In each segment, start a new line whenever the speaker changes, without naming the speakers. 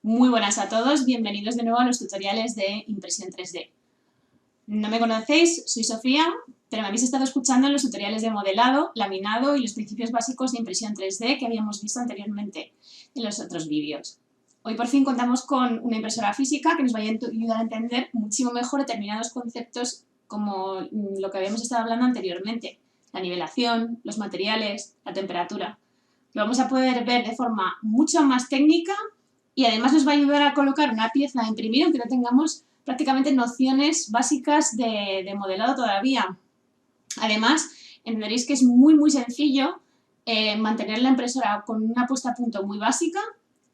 Muy buenas a todos, bienvenidos de nuevo a los tutoriales de impresión 3D. No me conocéis, soy Sofía, pero me habéis estado escuchando en los tutoriales de modelado, laminado y los principios básicos de impresión 3D que habíamos visto anteriormente en los otros vídeos. Hoy por fin contamos con una impresora física que nos va a ayudar a entender muchísimo mejor determinados conceptos como lo que habíamos estado hablando anteriormente, la nivelación, los materiales, la temperatura. Lo vamos a poder ver de forma mucho más técnica y además nos va a ayudar a colocar una pieza a imprimir aunque no tengamos prácticamente nociones básicas de modelado todavía. Además, entenderéis que es muy sencillo mantener la impresora con una puesta a punto muy básica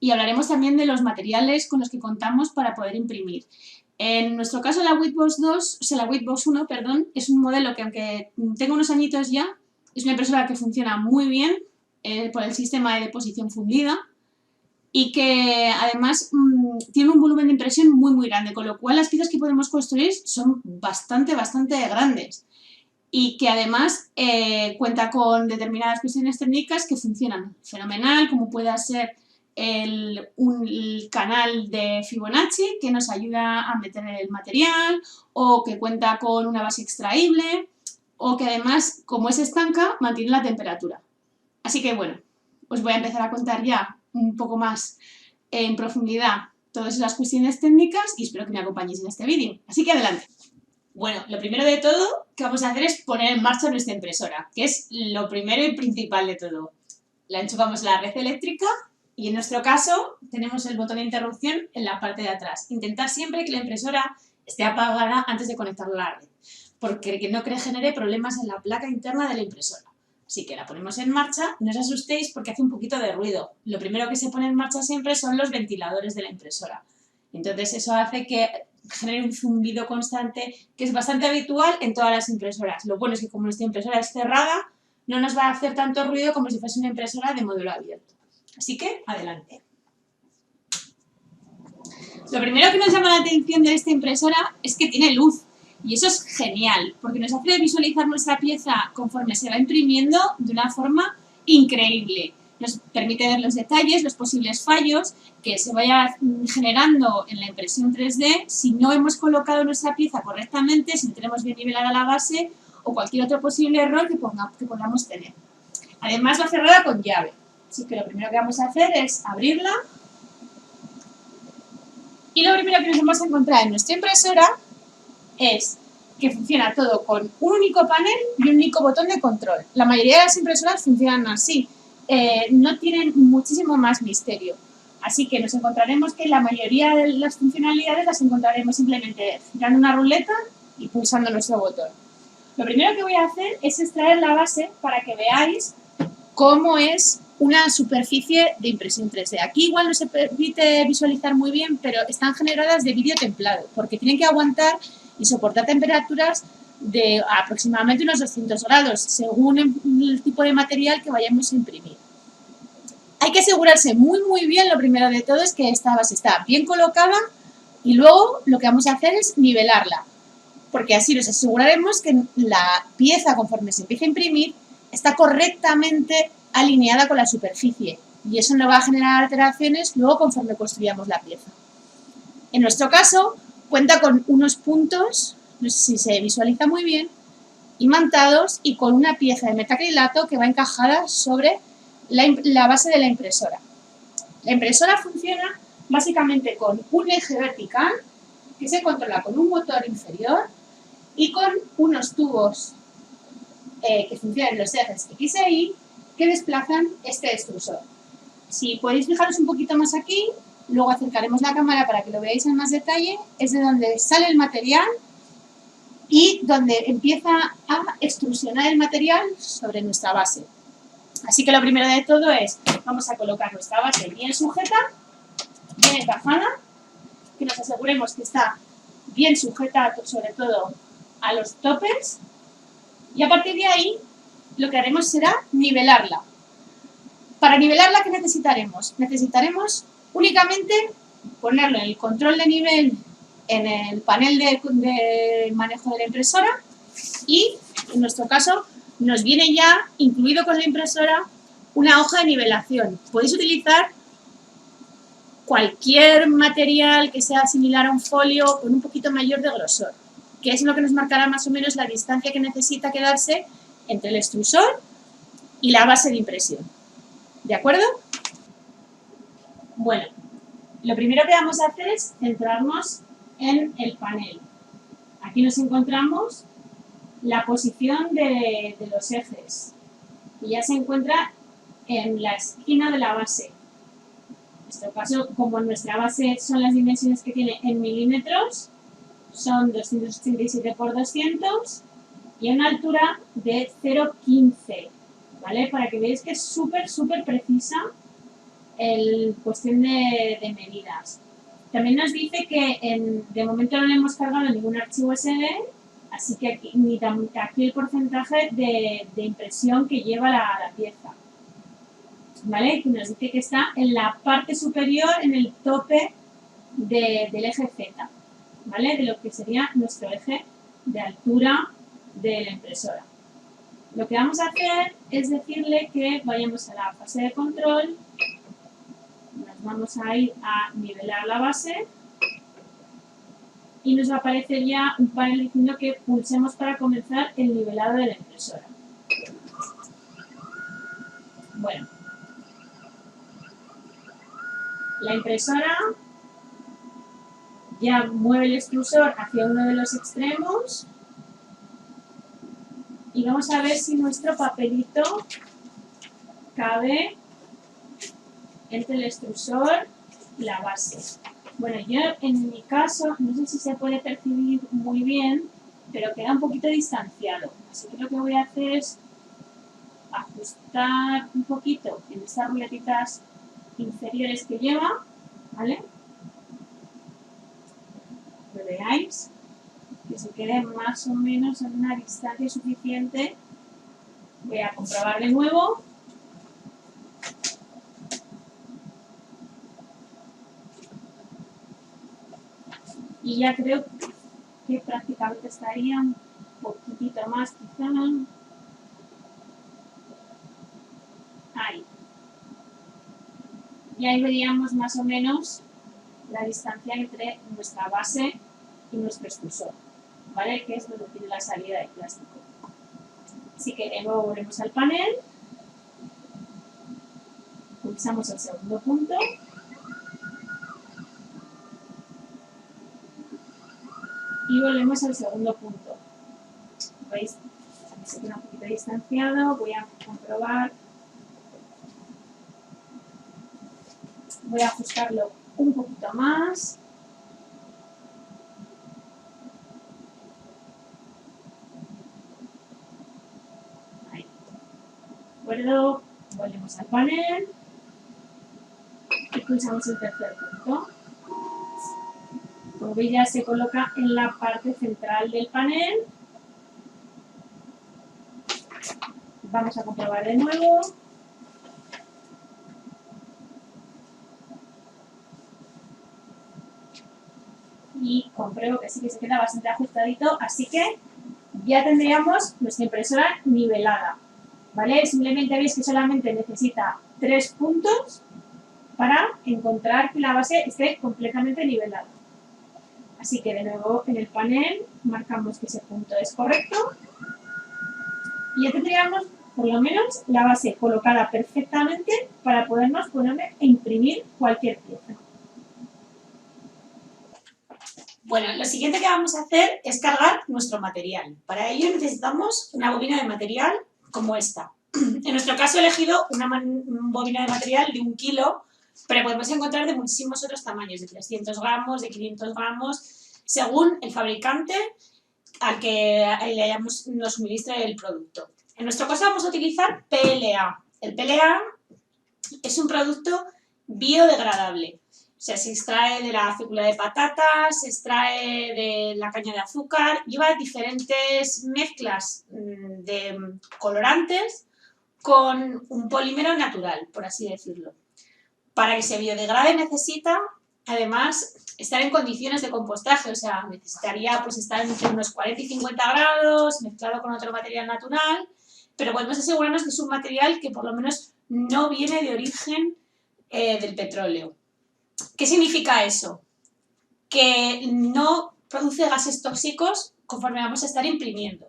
y hablaremos también de los materiales con los que contamos para poder imprimir. En nuestro caso la Witbox 1, es un modelo que aunque tenga unos añitos ya, es una impresora que funciona muy bien por el sistema de deposición fundida y que además tiene un volumen de impresión muy grande, con lo cual las piezas que podemos construir son bastante grandes y que además cuenta con determinadas cuestiones técnicas que funcionan fenomenal, como pueda ser el canal de Fibonacci que nos ayuda a meter el material, o que cuenta con una base extraíble, o que además, como es estanca, mantiene la temperatura. Así que bueno, os voy a empezar a contar ya un poco más en profundidad todas esas cuestiones técnicas y espero que me acompañéis en este vídeo. Así que adelante. Bueno, lo primero de todo que vamos a hacer es poner en marcha nuestra impresora, que es lo primero y principal de todo. La enchufamos a la red eléctrica y en nuestro caso tenemos el botón de interrupción en la parte de atrás. Intentar siempre que la impresora esté apagada antes de conectarla a la red, porque no genere problemas en la placa interna de la impresora. Así que la ponemos en marcha, no os asustéis porque hace un poquito de ruido. Lo primero que se pone en marcha siempre son los ventiladores de la impresora. Entonces eso hace que genere un zumbido constante que es bastante habitual en todas las impresoras. Lo bueno es que como nuestra impresora es cerrada, no nos va a hacer tanto ruido como si fuese una impresora de módulo abierto. Así que, adelante. Lo primero que nos llama la atención de esta impresora es que tiene luz. Y eso es genial, porque nos hace visualizar nuestra pieza conforme se va imprimiendo de una forma increíble. Nos permite ver los detalles, los posibles fallos que se vaya generando en la impresión 3D si no hemos colocado nuestra pieza correctamente, si no tenemos bien nivelada la base o cualquier otro posible error que podamos tener. Además va cerrada con llave, así que lo primero que vamos a hacer es abrirla. Y lo primero que nos vamos a encontrar en nuestra impresora es que funciona todo con un único panel y un único botón de control. La mayoría de las impresoras funcionan así, no tienen muchísimo más misterio. Así que nos encontraremos que la mayoría de las funcionalidades las encontraremos simplemente girando una ruleta y pulsando nuestro botón. Lo primero que voy a hacer es extraer la base para que veáis cómo es una superficie de impresión 3D. Aquí igual no se permite visualizar muy bien, pero están generadas de vidrio templado, porque tienen que aguantar y soportar temperaturas de aproximadamente unos 200 grados, según el tipo de material que vayamos a imprimir. Hay que asegurarse muy bien, lo primero de todo es que esta base está bien colocada y luego lo que vamos a hacer es nivelarla, porque así nos aseguraremos que la pieza, conforme se empiece a imprimir, está correctamente alineada con la superficie y eso no va a generar alteraciones luego conforme construyamos la pieza. En nuestro caso, cuenta con unos puntos, no sé si se visualiza muy bien, imantados y con una pieza de metacrilato que va encajada sobre la base de la impresora. La impresora funciona básicamente con un eje vertical que se controla con un motor inferior y con unos tubos que funcionan en los ejes X e Y que desplazan este extrusor. Si podéis fijaros un poquito más aquí, luego acercaremos la cámara para que lo veáis en más detalle, es de donde sale el material y donde empieza a extrusionar el material sobre nuestra base. Así que lo primero de todo es, vamos a colocar nuestra base bien sujeta, bien encajada, que nos aseguremos que está bien sujeta sobre todo a los topes y a partir de ahí lo que haremos será nivelarla. Para nivelarla, ¿qué necesitaremos? Necesitaremos únicamente ponerlo en el control de nivel en el panel de manejo de la impresora y, en nuestro caso, nos viene ya incluido con la impresora una hoja de nivelación. Podéis utilizar cualquier material que sea similar a un folio con un poquito mayor de grosor, que es lo que nos marcará más o menos la distancia que necesita quedarse entre el extrusor y la base de impresión. ¿De acuerdo? Bueno, lo primero que vamos a hacer es centrarnos en el panel. Aquí nos encontramos la posición de los ejes, y ya se encuentra en la esquina de la base. En nuestro caso, como nuestra base son las dimensiones que tiene en milímetros, son 287 por 200 y una altura de 0,15, ¿vale? Para que veáis que es súper precisa en cuestión de medidas. También nos dice que de momento no le hemos cargado ningún archivo SD, así que aquí el porcentaje de impresión que lleva la pieza, ¿vale? Que nos dice que está en la parte superior, en el tope del eje Z, ¿vale? De lo que sería nuestro eje de altura de la impresora. Lo que vamos a hacer es decirle que vayamos a la fase de control, nos vamos a ir a nivelar la base y nos va a aparecer ya un panel diciendo que pulsemos para comenzar el nivelado de la impresora. Bueno, la impresora ya mueve el extrusor hacia uno de los extremos y vamos a ver si nuestro papelito cabe entre el extrusor y la base. Bueno, yo en mi caso, no sé si se puede percibir muy bien, pero queda un poquito distanciado. Así que lo que voy a hacer es ajustar un poquito en estas ruletitas inferiores que lleva, ¿vale? Que veáis que se quede más o menos en una distancia suficiente. Voy a comprobar de nuevo. Y ya creo que prácticamente estaría un poquitito más, quizá. Ahí. Y ahí veríamos más o menos la distancia entre nuestra base y nuestro extrusor, ¿vale? Que es donde tiene la salida de plástico. Así que de nuevo volvemos al panel, pulsamos el segundo punto y volvemos al segundo punto. ¿Veis? Aquí se queda un poquito distanciado, voy a comprobar, voy a ajustarlo un poquito más. Ahí. ¿De acuerdo? Volvemos al panel y pulsamos el tercer punto. Como veis ya se coloca en la parte central del panel. Vamos a comprobar de nuevo. Y compruebo que sí que se queda bastante ajustadito, así que ya tendríamos nuestra impresora nivelada, ¿vale? Simplemente veis que solamente necesita 3 puntos para encontrar que la base esté completamente nivelada. Así que de nuevo en el panel marcamos que ese punto es correcto y ya tendríamos por lo menos la base colocada perfectamente para podernos poner e imprimir cualquier pieza. Bueno, lo siguiente que vamos a hacer es cargar nuestro material. Para ello necesitamos una bobina de material como esta. En nuestro caso he elegido una bobina de material de 1 kilo, pero podemos encontrar de muchísimos otros tamaños, de 300 gramos, de 500 gramos, según el fabricante al que nos suministre el producto. En nuestro caso vamos a utilizar PLA. El PLA es un producto biodegradable. O sea, se extrae de la fécula de patatas, se extrae de la caña de azúcar, lleva diferentes mezclas de colorantes con un polímero natural, por así decirlo. Para que se biodegrade necesita, además, estar en condiciones de compostaje, o sea, necesitaría pues estar entre unos 40 y 50 grados, mezclado con otro material natural, pero podemos asegurarnos que es un material que por lo menos no viene de origen del petróleo. ¿Qué significa eso? Que no produce gases tóxicos conforme vamos a estar imprimiendo.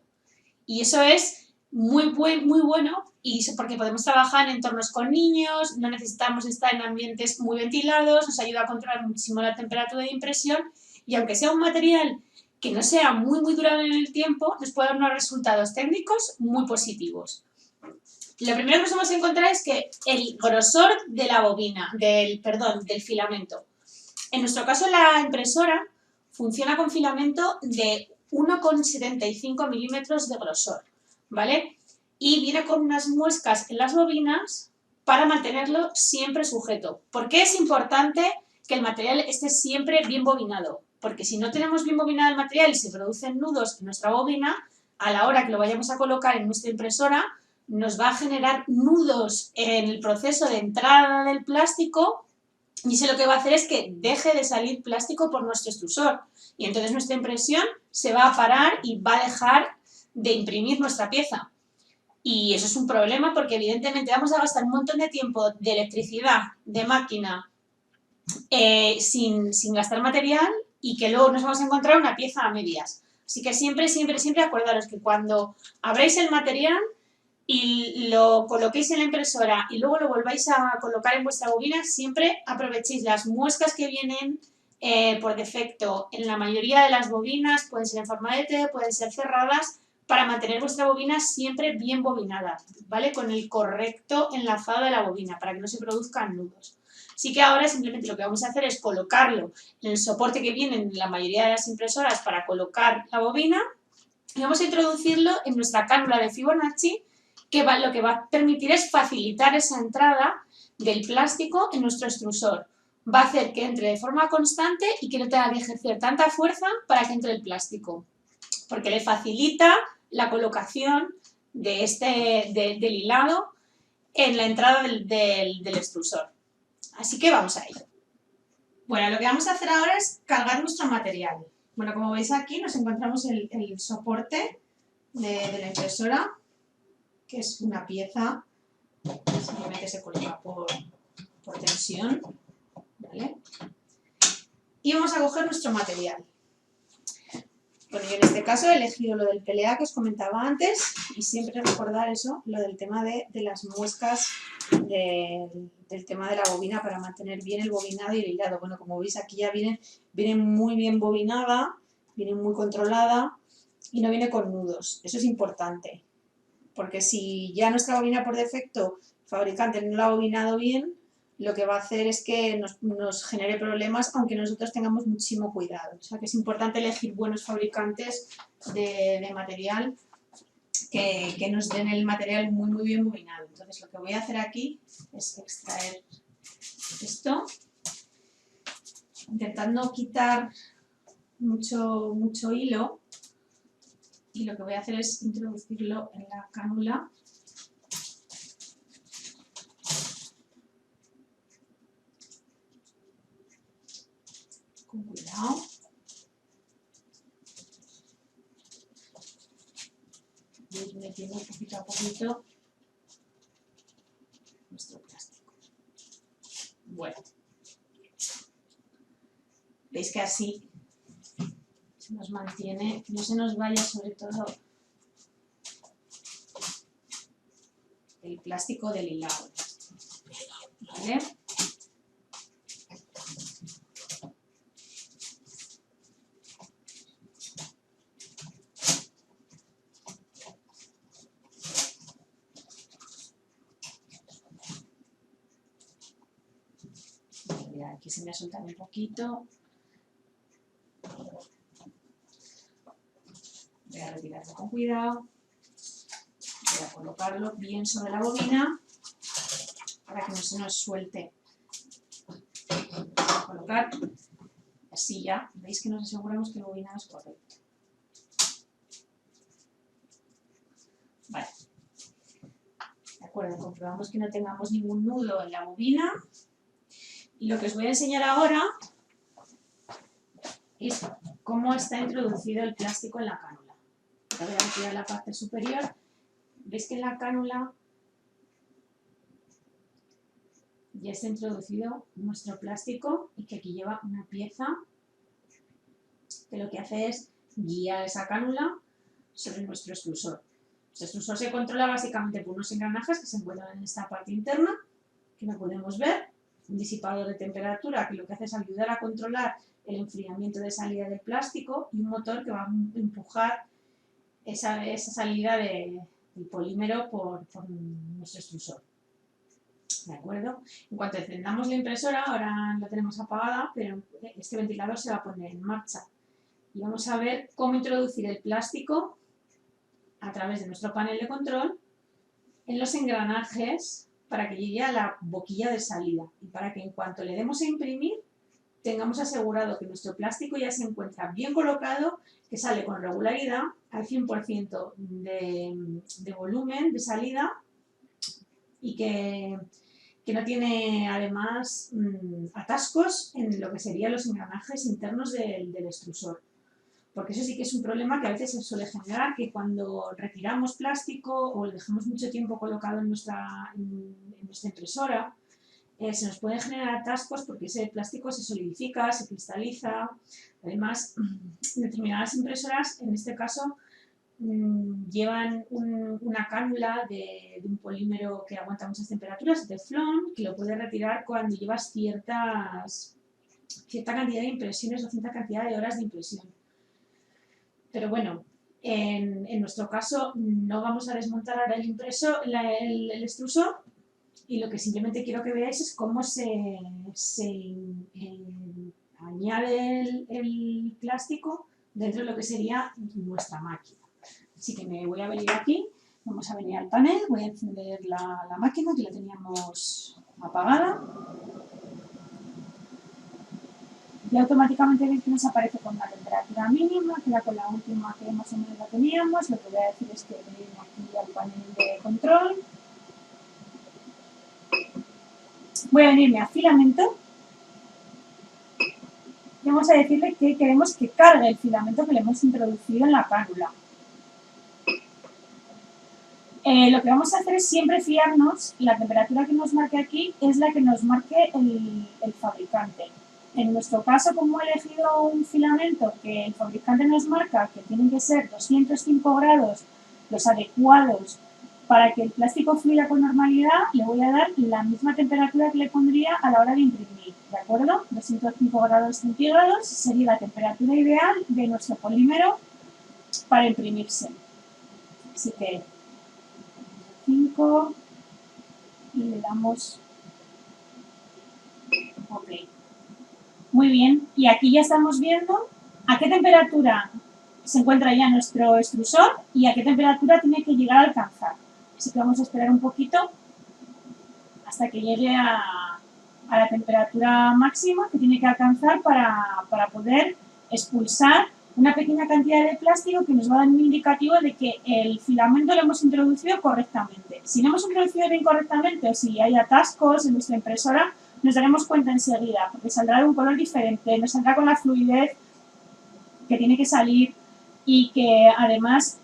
Y eso es muy bueno y porque podemos trabajar en entornos con niños, no necesitamos estar en ambientes muy ventilados, nos ayuda a controlar muchísimo la temperatura de impresión y aunque sea un material que no sea muy durable en el tiempo, nos puede dar unos resultados técnicos muy positivos. Lo primero que nos vamos a encontrar es que el grosor de la bobina, del filamento. En nuestro caso la impresora funciona con filamento de 1,75 milímetros de grosor, ¿vale? Y viene con unas muescas en las bobinas para mantenerlo siempre sujeto. ¿Por qué es importante que el material esté siempre bien bobinado? Porque si no tenemos bien bobinado el material y se producen nudos en nuestra bobina, a la hora que lo vayamos a colocar en nuestra impresora, nos va a generar nudos en el proceso de entrada del plástico y eso lo que va a hacer es que deje de salir plástico por nuestro extrusor y entonces nuestra impresión se va a parar y va a dejar de imprimir nuestra pieza. Y eso es un problema porque evidentemente vamos a gastar un montón de tiempo de electricidad, de máquina, sin gastar material y que luego nos vamos a encontrar una pieza a medias. Así que siempre acordaros que cuando abráis el material y lo coloquéis en la impresora y luego lo volváis a colocar en vuestra bobina, siempre aprovechéis las muescas que vienen por defecto en la mayoría de las bobinas, pueden ser en forma de T, pueden ser cerradas, para mantener vuestra bobina siempre bien bobinada, ¿vale? Con el correcto enlazado de la bobina, para que no se produzcan nudos. Así que ahora simplemente lo que vamos a hacer es colocarlo en el soporte que viene en la mayoría de las impresoras para colocar la bobina y vamos a introducirlo en nuestra cánula de Fibonacci que lo que va a permitir es facilitar esa entrada del plástico en nuestro extrusor. Va a hacer que entre de forma constante y que no tenga que ejercer tanta fuerza para que entre el plástico, porque le facilita la colocación del hilado en la entrada del extrusor. Así que vamos a ello. Bueno, lo que vamos a hacer ahora es cargar nuestro material. Bueno, como veis aquí nos encontramos el soporte de la impresora, que es una pieza que simplemente se coloca por tensión, ¿vale? Y vamos a coger nuestro material. Bueno, yo en este caso he elegido lo del PLA que os comentaba antes y siempre recordar eso, lo del tema de las muescas del tema de la bobina para mantener bien el bobinado y el hilado. Bueno, como veis aquí ya viene muy bien bobinada, viene muy controlada y no viene con nudos. Eso es importante, porque si ya nuestra bobina por defecto, el fabricante no la ha bobinado bien, lo que va a hacer es que nos genere problemas, aunque nosotros tengamos muchísimo cuidado. O sea que es importante elegir buenos fabricantes de material que nos den el material muy bien bobinado. Entonces lo que voy a hacer aquí es extraer esto, intentando quitar mucho hilo, y lo que voy a hacer es introducirlo en la cánula. Con cuidado. Y ir metiendo poquito a poquito nuestro plástico. Bueno, veis que así se nos mantiene, no se nos vaya sobre todo el plástico del hilado, ¿vale? Aquí se me ha soltado un poquito. Voy a retirarlo con cuidado. Voy a colocarlo bien sobre la bobina para que no se nos suelte. Voy a colocar así ya. Veis que nos aseguramos que el bobinado es correcto. Vale. De acuerdo, comprobamos que no tengamos ningún nudo en la bobina. Y lo que os voy a enseñar ahora es cómo está introducido el plástico en la cánula. Voy a retirar la parte superior. Veis que en la cánula ya está introducido nuestro plástico y que aquí lleva una pieza que lo que hace es guiar esa cánula sobre nuestro extrusor. Nuestro extrusor se controla básicamente por unos engranajes que se encuentran en esta parte interna, que no podemos ver, un disipador de temperatura que lo que hace es ayudar a controlar el enfriamiento de salida del plástico y un motor que va a empujar esa salida del polímero por nuestro extrusor. ¿De acuerdo? En cuanto encendamos la impresora, ahora la tenemos apagada, pero este ventilador se va a poner en marcha. Y vamos a ver cómo introducir el plástico a través de nuestro panel de control en los engranajes para que llegue a la boquilla de salida y para que en cuanto le demos a imprimir tengamos asegurado que nuestro plástico ya se encuentra bien colocado, que sale con regularidad al 100% de volumen de salida y que no tiene además atascos en lo que serían los engranajes internos del extrusor. Porque eso sí que es un problema que a veces se suele generar, que cuando retiramos plástico o lo dejamos mucho tiempo colocado en nuestra impresora, se nos pueden generar atascos porque ese plástico se solidifica, se cristaliza. Además, determinadas impresoras, en este caso, llevan una cánula de un polímero que aguanta muchas temperaturas, teflón, que lo puedes retirar cuando llevas cierta cantidad de impresiones o cierta cantidad de horas de impresión. Pero bueno, en nuestro caso no vamos a desmontar ahora el extrusor, y lo que simplemente quiero que veáis es cómo se añade el plástico dentro de lo que sería nuestra máquina. Así que me voy a venir aquí, vamos a venir al panel, voy a encender la máquina que la teníamos apagada. Y automáticamente veis que nos aparece con una temperatura mínima, que era con la última que más o menos la teníamos. Lo que voy a decir es que venir aquí al panel de control. Voy a venirme a filamento y vamos a decirle que queremos que cargue el filamento que le hemos introducido en la cánula. Lo que vamos a hacer es siempre fiarnos, la temperatura que nos marque aquí es la que nos marque el fabricante. En nuestro caso, como he elegido un filamento que el fabricante nos marca que tienen que ser 205 grados los adecuados para que el plástico fluya con normalidad, le voy a dar la misma temperatura que le pondría a la hora de imprimir, ¿de acuerdo? 205 grados centígrados sería la temperatura ideal de nuestro polímero para imprimirse. Así que 5 y le damos OK. Muy bien, y aquí ya estamos viendo a qué temperatura se encuentra ya nuestro extrusor y a qué temperatura tiene que llegar a alcanzar. Así que vamos a esperar un poquito hasta que llegue a la temperatura máxima que tiene que alcanzar para poder expulsar una pequeña cantidad de plástico que nos va a dar un indicativo de que el filamento lo hemos introducido correctamente. Si no hemos introducido bien correctamente o si hay atascos en nuestra impresora, nos daremos cuenta enseguida, porque saldrá de un color diferente, nos saldrá con la fluidez que tiene que salir y que además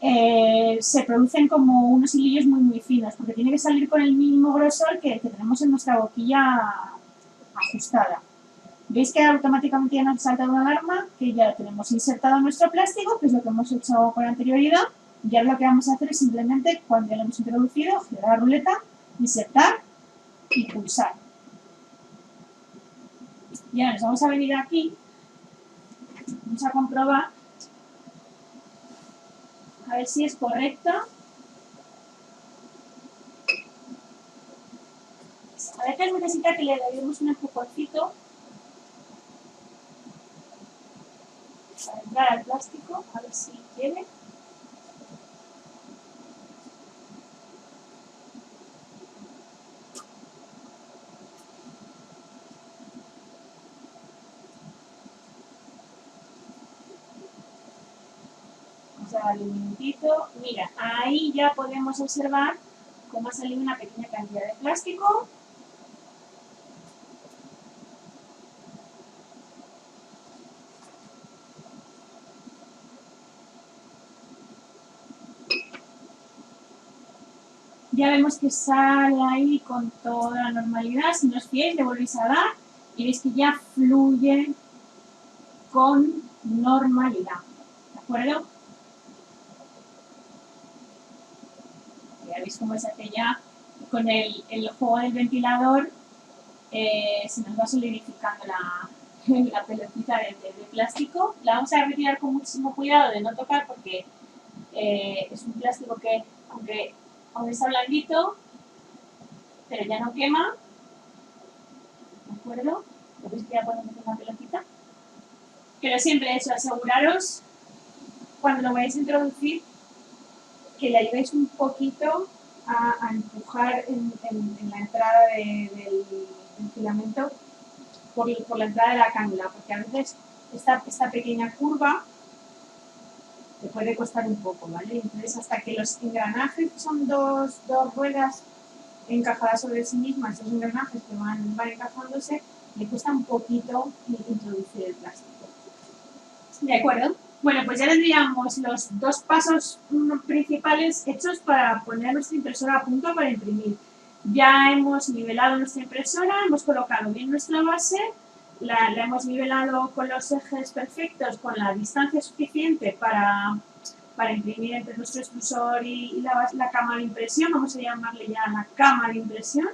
se producen como unos hilillos muy finos, porque tiene que salir con el mínimo grosor que tenemos en nuestra boquilla ajustada. Veis que automáticamente ya nos salta una alarma, que ya tenemos insertado nuestro plástico, que es lo que hemos hecho con anterioridad, y ahora lo que vamos a hacer es simplemente, cuando ya lo hemos introducido, girar la ruleta, insertar y pulsar. Y ahora nos vamos a venir aquí, vamos a comprobar a ver si es correcta. A veces necesita que le demos un empujoncito para entrar al plástico, a ver si quiere. Vamos a darle un minutito. Mira, ahí ya podemos observar cómo ha salido una pequeña cantidad de plástico. ya vemos que sale ahí con toda la normalidad. Si no os fiáis, le volvéis a dar y veis que ya fluye con normalidad, ¿de acuerdo? Ya veis cómo se hace ya con el juego del ventilador, se nos va solidificando la pelotita de plástico. La vamos a retirar con muchísimo cuidado de no tocar porque es un plástico que, aunque está blandito, pero ya no quema, ¿de acuerdo? ¿Lo veis que ya podemos hacer una pelotita? Pero siempre eso, aseguraros cuando lo vais a introducir que le ayudéis un poquito a empujar en la entrada del filamento por la entrada de la cánula, porque a veces esta pequeña curva te puede costar un poco, ¿vale? Entonces, hasta que los engranajes, que son dos ruedas encajadas sobre sí mismas, esos engranajes que van encajándose, le cuesta un poquito introducir el plástico. ¿De acuerdo? Bueno, pues ya tendríamos los dos pasos principales hechos para poner nuestra impresora a punto para imprimir. Ya hemos nivelado nuestra impresora, hemos colocado bien nuestra base, la hemos nivelado con los ejes perfectos, con la distancia suficiente para imprimir entre nuestro extrusor y la cama de impresión, vamos a llamarle ya la cama de impresión.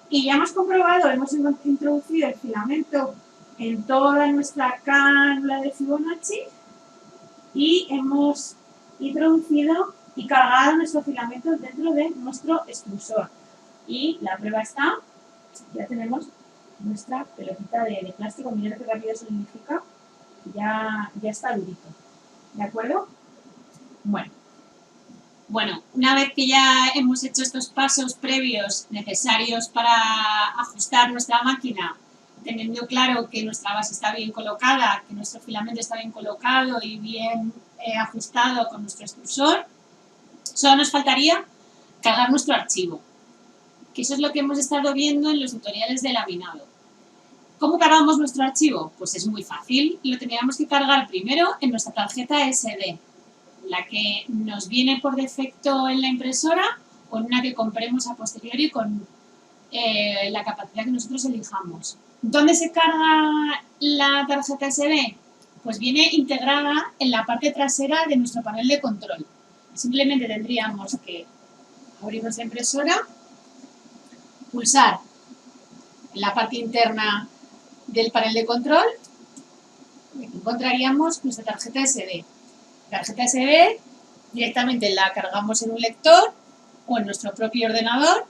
Y ya hemos comprobado, hemos introducido el filamento en toda nuestra cánula de Fibonacci y hemos introducido y cargado nuestro filamento dentro de nuestro extrusor. Y la prueba está, ya tenemos nuestra pelotita de plástico, mirad qué rápido se solidifica, ya está durito. ¿De acuerdo? Bueno, una vez que ya hemos hecho estos pasos previos necesarios para ajustar nuestra máquina, teniendo claro que nuestra base está bien colocada, que nuestro filamento está bien colocado y bien ajustado con nuestro extrusor, solo nos faltaría cargar nuestro archivo, que eso es lo que hemos estado viendo en los tutoriales de laminado. ¿Cómo cargamos nuestro archivo? Pues es muy fácil, lo tendríamos que cargar primero en nuestra tarjeta SD, la que nos viene por defecto en la impresora o en una que compremos a posteriori con la capacidad que nosotros elijamos. ¿Dónde se carga la tarjeta SD? Pues viene integrada en la parte trasera de nuestro panel de control. Simplemente tendríamos que abrir nuestra impresora, pulsar en la parte interna del panel de control y aquí encontraríamos nuestra tarjeta SD. La tarjeta SD directamente la cargamos en un lector o en nuestro propio ordenador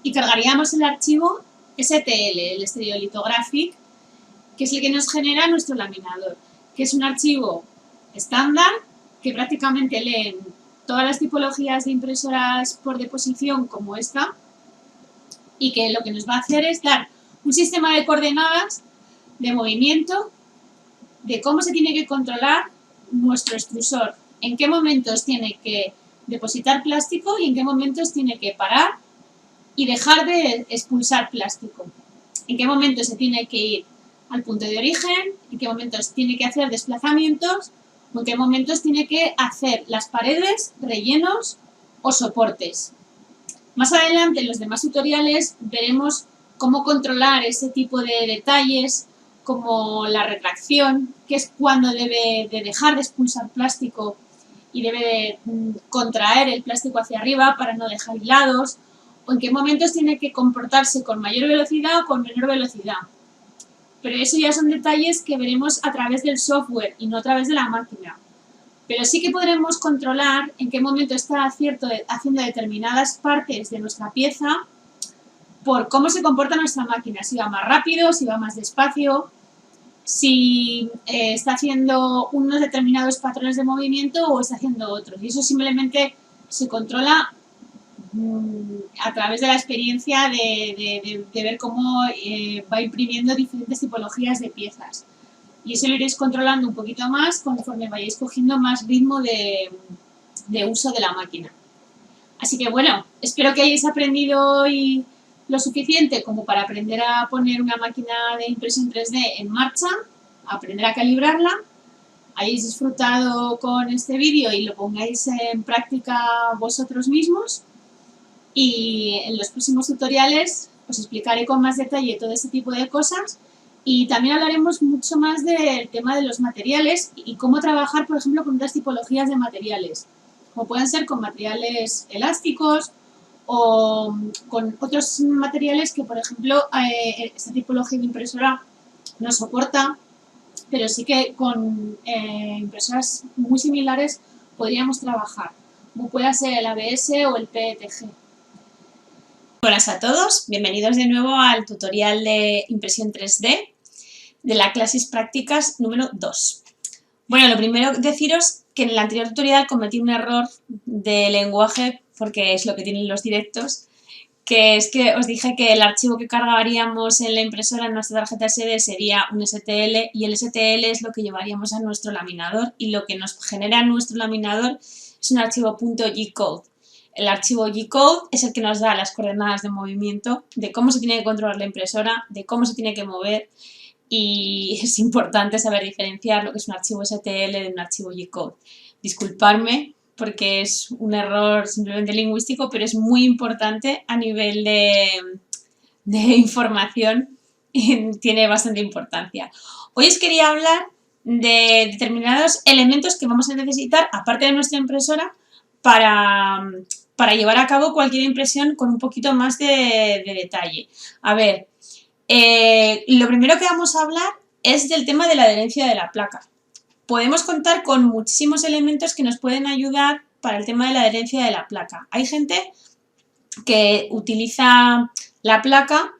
y cargaríamos el archivo STL, el Stereolithographic, que es el que nos genera nuestro laminador, que es un archivo estándar que prácticamente leen todas las tipologías de impresoras por deposición como esta y que lo que nos va a hacer es dar un sistema de coordenadas de movimiento de cómo se tiene que controlar nuestro extrusor, en qué momentos tiene que depositar plástico y en qué momentos tiene que parar y dejar de expulsar plástico, en qué momentos se tiene que ir al punto de origen, en qué momentos tiene que hacer desplazamientos o en qué momentos tiene que hacer las paredes, rellenos o soportes. Más adelante en los demás tutoriales veremos cómo controlar ese tipo de detalles como la retracción, que es cuando debe de dejar de expulsar plástico y debe de contraer el plástico hacia arriba para no dejar hilados, o en qué momentos tiene que comportarse con mayor velocidad o con menor velocidad. Pero eso ya son detalles que veremos a través del software y no a través de la máquina. Pero sí que podremos controlar en qué momento está haciendo determinadas partes de nuestra pieza por cómo se comporta nuestra máquina, si va más rápido, si va más despacio, si está haciendo unos determinados patrones de movimiento o está haciendo otros. Y eso simplemente se controla a través de la experiencia de ver cómo va imprimiendo diferentes tipologías de piezas. Y eso lo iréis controlando un poquito más conforme vayáis cogiendo más ritmo de uso de la máquina. Así que bueno, espero que hayáis aprendido hoy lo suficiente como para aprender a poner una máquina de impresión 3D en marcha, aprender a calibrarla, hayáis disfrutado con este vídeo y lo pongáis en práctica vosotros mismos. y en los próximos tutoriales os explicaré con más detalle todo ese tipo de cosas y también hablaremos mucho más del tema de los materiales y cómo trabajar, por ejemplo, con otras tipologías de materiales, como pueden ser con materiales elásticos o con otros materiales que, por ejemplo, esta tipología de impresora no soporta, pero sí que con impresoras muy similares podríamos trabajar, como pueda ser el ABS o el PETG. Buenas a todos, bienvenidos de nuevo al tutorial de impresión 3D de la clases prácticas número 2. Bueno, lo primero deciros que en el anterior tutorial cometí un error de lenguaje, porque es lo que tienen los directos, que es que os dije que el archivo que cargaríamos en la impresora en nuestra tarjeta SD sería un STL y el STL es lo que llevaríamos a nuestro laminador y lo que nos genera nuestro laminador es un archivo .G-code. El archivo G-code es el que nos da las coordenadas de movimiento, de cómo se tiene que controlar la impresora, de cómo se tiene que mover y es importante saber diferenciar lo que es un archivo STL de un archivo G-code. Disculpadme porque es un error simplemente lingüístico, pero es muy importante a nivel de información y tiene bastante importancia. Hoy os quería hablar de determinados elementos que vamos a necesitar, aparte de nuestra impresora, para llevar a cabo cualquier impresión con un poquito más de detalle. A ver, lo primero que vamos a hablar es del tema de la adherencia de la placa. Podemos contar con muchísimos elementos que nos pueden ayudar para el tema de la adherencia de la placa. Hay gente que utiliza la placa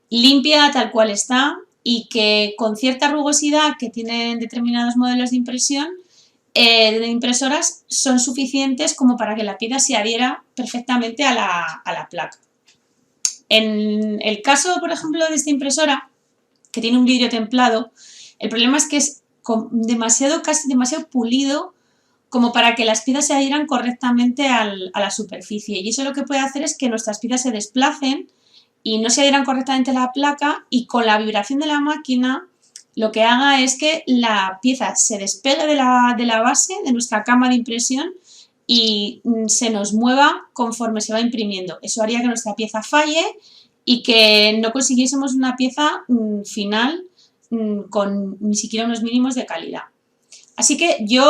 limpia tal cual está y que con cierta rugosidad que tienen determinados modelos de impresión de impresoras son suficientes como para que la pieza se adhiera perfectamente a la placa. En el caso, por ejemplo, de esta impresora, que tiene un vidrio templado, el problema es que es casi demasiado pulido como para que las piezas se adhieran correctamente a la superficie. Y eso lo que puede hacer es que nuestras piezas se desplacen y no se adhieran correctamente a la placa y con la vibración de la máquina lo que haga es que la pieza se despegue de la base de nuestra cama de impresión y se nos mueva conforme se va imprimiendo. Eso haría que nuestra pieza falle y que no consiguiésemos una pieza final con ni siquiera unos mínimos de calidad. Así que yo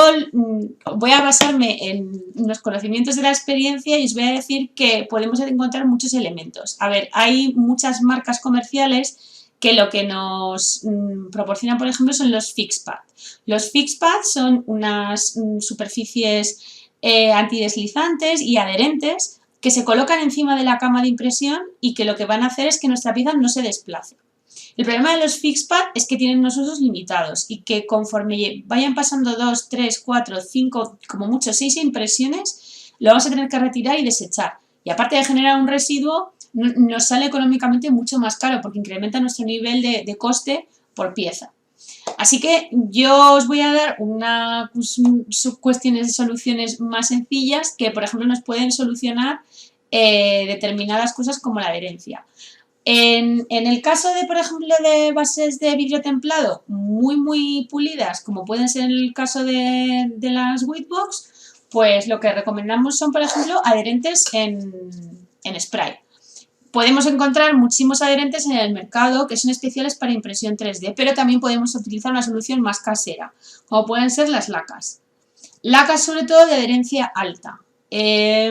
voy a basarme en los conocimientos de la experiencia y os voy a decir que podemos encontrar muchos elementos. A ver, hay muchas marcas comerciales que lo que nos proporcionan, por ejemplo, son los FixPad. Los FixPad son unas superficies antideslizantes y adherentes que se colocan encima de la cama de impresión y que lo que van a hacer es que nuestra pieza no se desplace. El problema de los FixPad es que tienen unos usos limitados y que conforme vayan pasando 2, 3, 4, 5, como mucho 6 impresiones, lo vamos a tener que retirar y desechar. Y aparte de generar un residuo, nos sale económicamente mucho más caro porque incrementa nuestro nivel de coste por pieza. Así que yo os voy a dar cuestiones de soluciones más sencillas que, por ejemplo, nos pueden solucionar determinadas cosas como la adherencia. En el caso de, por ejemplo, de bases de vidrio templado muy pulidas, como pueden ser en el caso de las Whitebox, pues lo que recomendamos son, por ejemplo, adherentes en spray. Podemos encontrar muchísimos adherentes en el mercado que son especiales para impresión 3D, pero también podemos utilizar una solución más casera, como pueden ser las lacas. Lacas sobre todo de adherencia alta.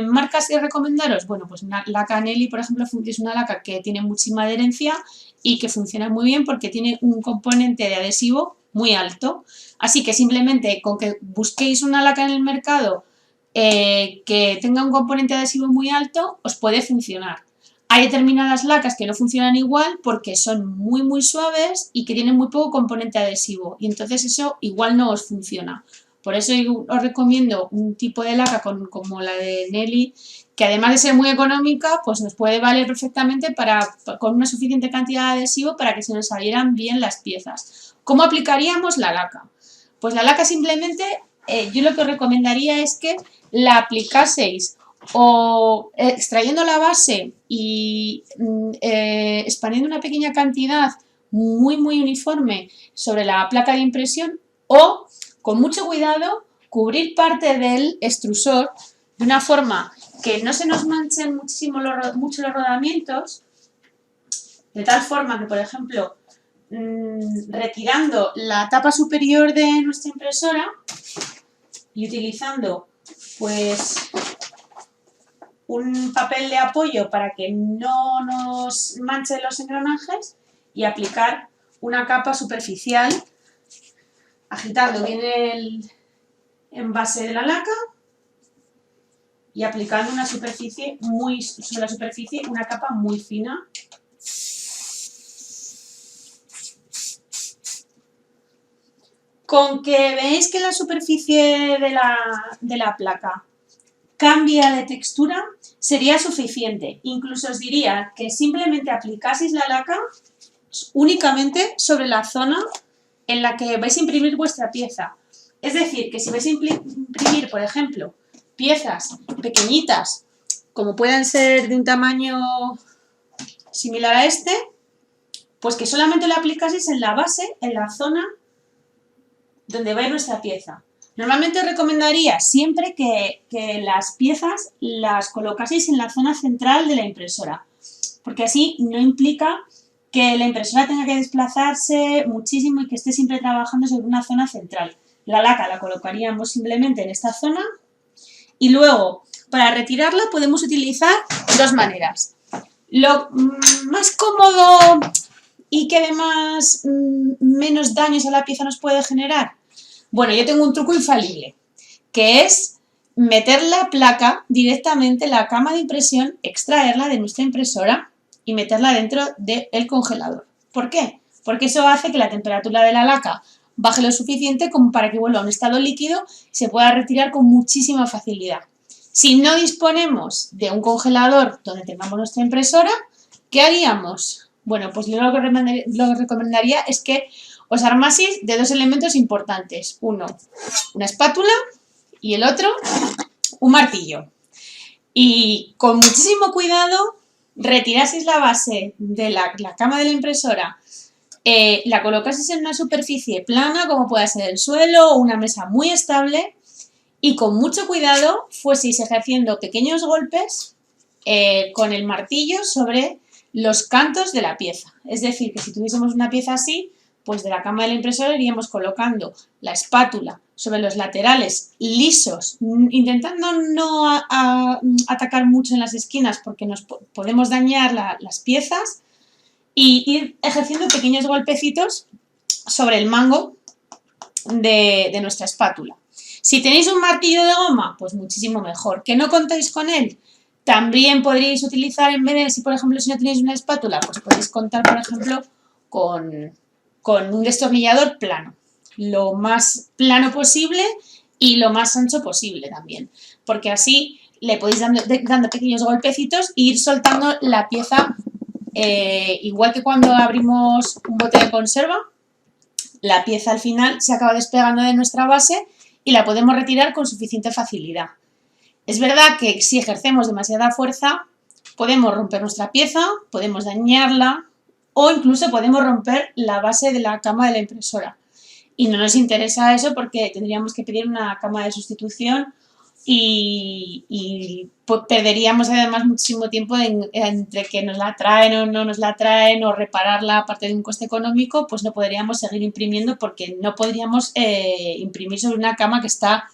¿Marcas que recomendaros? Bueno, pues una laca Nelly, por ejemplo, es una laca que tiene muchísima adherencia y que funciona muy bien porque tiene un componente de adhesivo muy alto. Así que simplemente con que busquéis una laca en el mercado que tenga un componente adhesivo muy alto, os puede funcionar. Hay determinadas lacas que no funcionan igual porque son muy suaves y que tienen muy poco componente adhesivo y entonces eso igual no os funciona. Por eso os recomiendo un tipo de laca como la de Nelly, que además de ser muy económica, pues nos puede valer perfectamente con una suficiente cantidad de adhesivo para que se nos adhieran bien las piezas. ¿Cómo aplicaríamos la laca? Pues la laca simplemente, yo lo que os recomendaría es que la aplicaseis o extrayendo la base y expandiendo una pequeña cantidad muy uniforme sobre la placa de impresión o, con mucho cuidado, cubrir parte del extrusor de una forma que no se nos manchen mucho los rodamientos, de tal forma que, por ejemplo, retirando la tapa superior de nuestra impresora y utilizando pues un papel de apoyo para que no nos manchen los engranajes y aplicar una capa superficial agitando bien el envase de la laca y aplicando una superficie sobre la superficie una capa muy fina. Con que veis que la superficie de la placa cambia de textura, sería suficiente. Incluso os diría que simplemente aplicaseis la laca únicamente sobre la zona en la que vais a imprimir vuestra pieza. Es decir, que si vais a imprimir, por ejemplo, piezas pequeñitas, como puedan ser de un tamaño similar a este, pues que solamente lo aplicaseis en la base, en la zona donde va a ir nuestra pieza. Normalmente os recomendaría siempre que las piezas las colocaseis en la zona central de la impresora, porque así no implica que la impresora tenga que desplazarse muchísimo y que esté siempre trabajando sobre una zona central. La laca la colocaríamos simplemente en esta zona y luego para retirarla podemos utilizar dos maneras. Lo más cómodo y que además menos daños a la pieza nos puede generar. Bueno, yo tengo un truco infalible, que es meter la placa directamente en la cama de impresión, extraerla de nuestra impresora y meterla dentro del congelador. ¿Por qué? Porque eso hace que la temperatura de la laca baje lo suficiente como para que vuelva a un estado líquido y se pueda retirar con muchísima facilidad. Si no disponemos de un congelador donde tengamos nuestra impresora, ¿qué haríamos? Bueno, pues yo lo que recomendaría es que os armaseis de dos elementos importantes. Uno, una espátula y el otro, un martillo. Y con muchísimo cuidado retiraseis la base de la cama de la impresora, la colocaseis en una superficie plana, como pueda ser el suelo o una mesa muy estable, y con mucho cuidado fueseis ejerciendo pequeños golpes con el martillo sobre los cantos de la pieza. Es decir, que si tuviésemos una pieza así, pues de la cama de la impresora iríamos colocando la espátula sobre los laterales lisos, intentando no atacar mucho en las esquinas porque nos podemos dañar las piezas, y ir ejerciendo pequeños golpecitos sobre el mango de nuestra espátula. Si tenéis un martillo de goma, pues muchísimo mejor. ¿Que no contáis con él? También podríais utilizar, en vez de, si por ejemplo si no tenéis una espátula, pues podéis contar por ejemplo con un destornillador plano, lo más plano posible y lo más ancho posible también, porque así le podéis dando pequeños golpecitos e ir soltando la pieza, igual que cuando abrimos un bote de conserva, la pieza al final se acaba despegando de nuestra base y la podemos retirar con suficiente facilidad. Es verdad que si ejercemos demasiada fuerza podemos romper nuestra pieza, podemos dañarla, o incluso podemos romper la base de la cama de la impresora. Y no nos interesa eso porque tendríamos que pedir una cama de sustitución y perderíamos además muchísimo tiempo entre que nos la traen o no nos la traen, o repararla aparte de un coste económico, pues no podríamos seguir imprimiendo porque no podríamos imprimir sobre una cama que está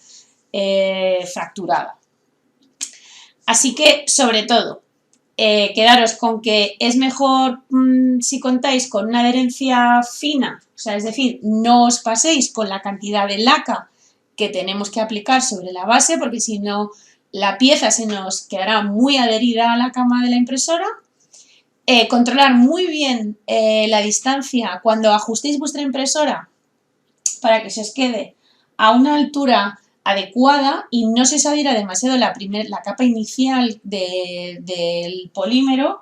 fracturada. Así que, sobre todo, quedaros con que es mejor si contáis con una adherencia fina, o sea, es decir, no os paséis con la cantidad de laca que tenemos que aplicar sobre la base, porque si no la pieza se nos quedará muy adherida a la cama de la impresora. Controlar muy bien la distancia cuando ajustéis vuestra impresora para que se os quede a una altura adecuada y no se saliera demasiado la capa inicial del polímero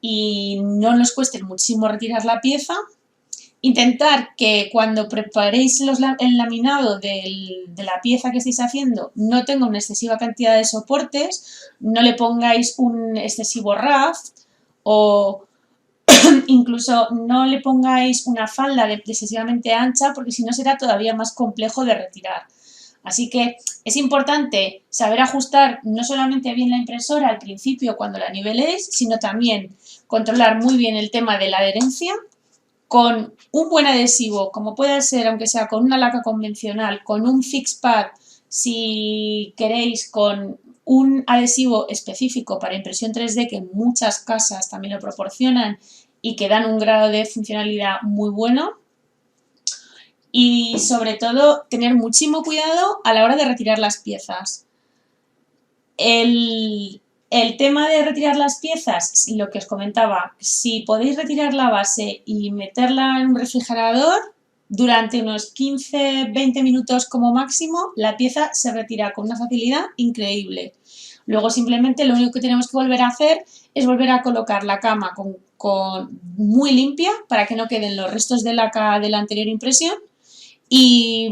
y no nos cueste muchísimo retirar la pieza. Intentar que cuando preparéis el laminado de la pieza que estáis haciendo no tenga una excesiva cantidad de soportes, no le pongáis un excesivo raft o incluso no le pongáis una falda excesivamente ancha, porque si no será todavía más complejo de retirar. Así que es importante saber ajustar no solamente bien la impresora al principio cuando la niveléis, sino también controlar muy bien el tema de la adherencia con un buen adhesivo, como puede ser, aunque sea con una laca convencional, con un fix pad, si queréis, con un adhesivo específico para impresión 3D, que muchas casas también lo proporcionan y que dan un grado de funcionalidad muy bueno. Y sobre todo, tener muchísimo cuidado a la hora de retirar las piezas. El tema de retirar las piezas, lo que os comentaba, si podéis retirar la base y meterla en un refrigerador, durante unos 15-20 minutos como máximo, la pieza se retira con una facilidad increíble. Luego simplemente lo único que tenemos que volver a hacer es volver a colocar la cama muy limpia para que no queden los restos de laca de la anterior impresión y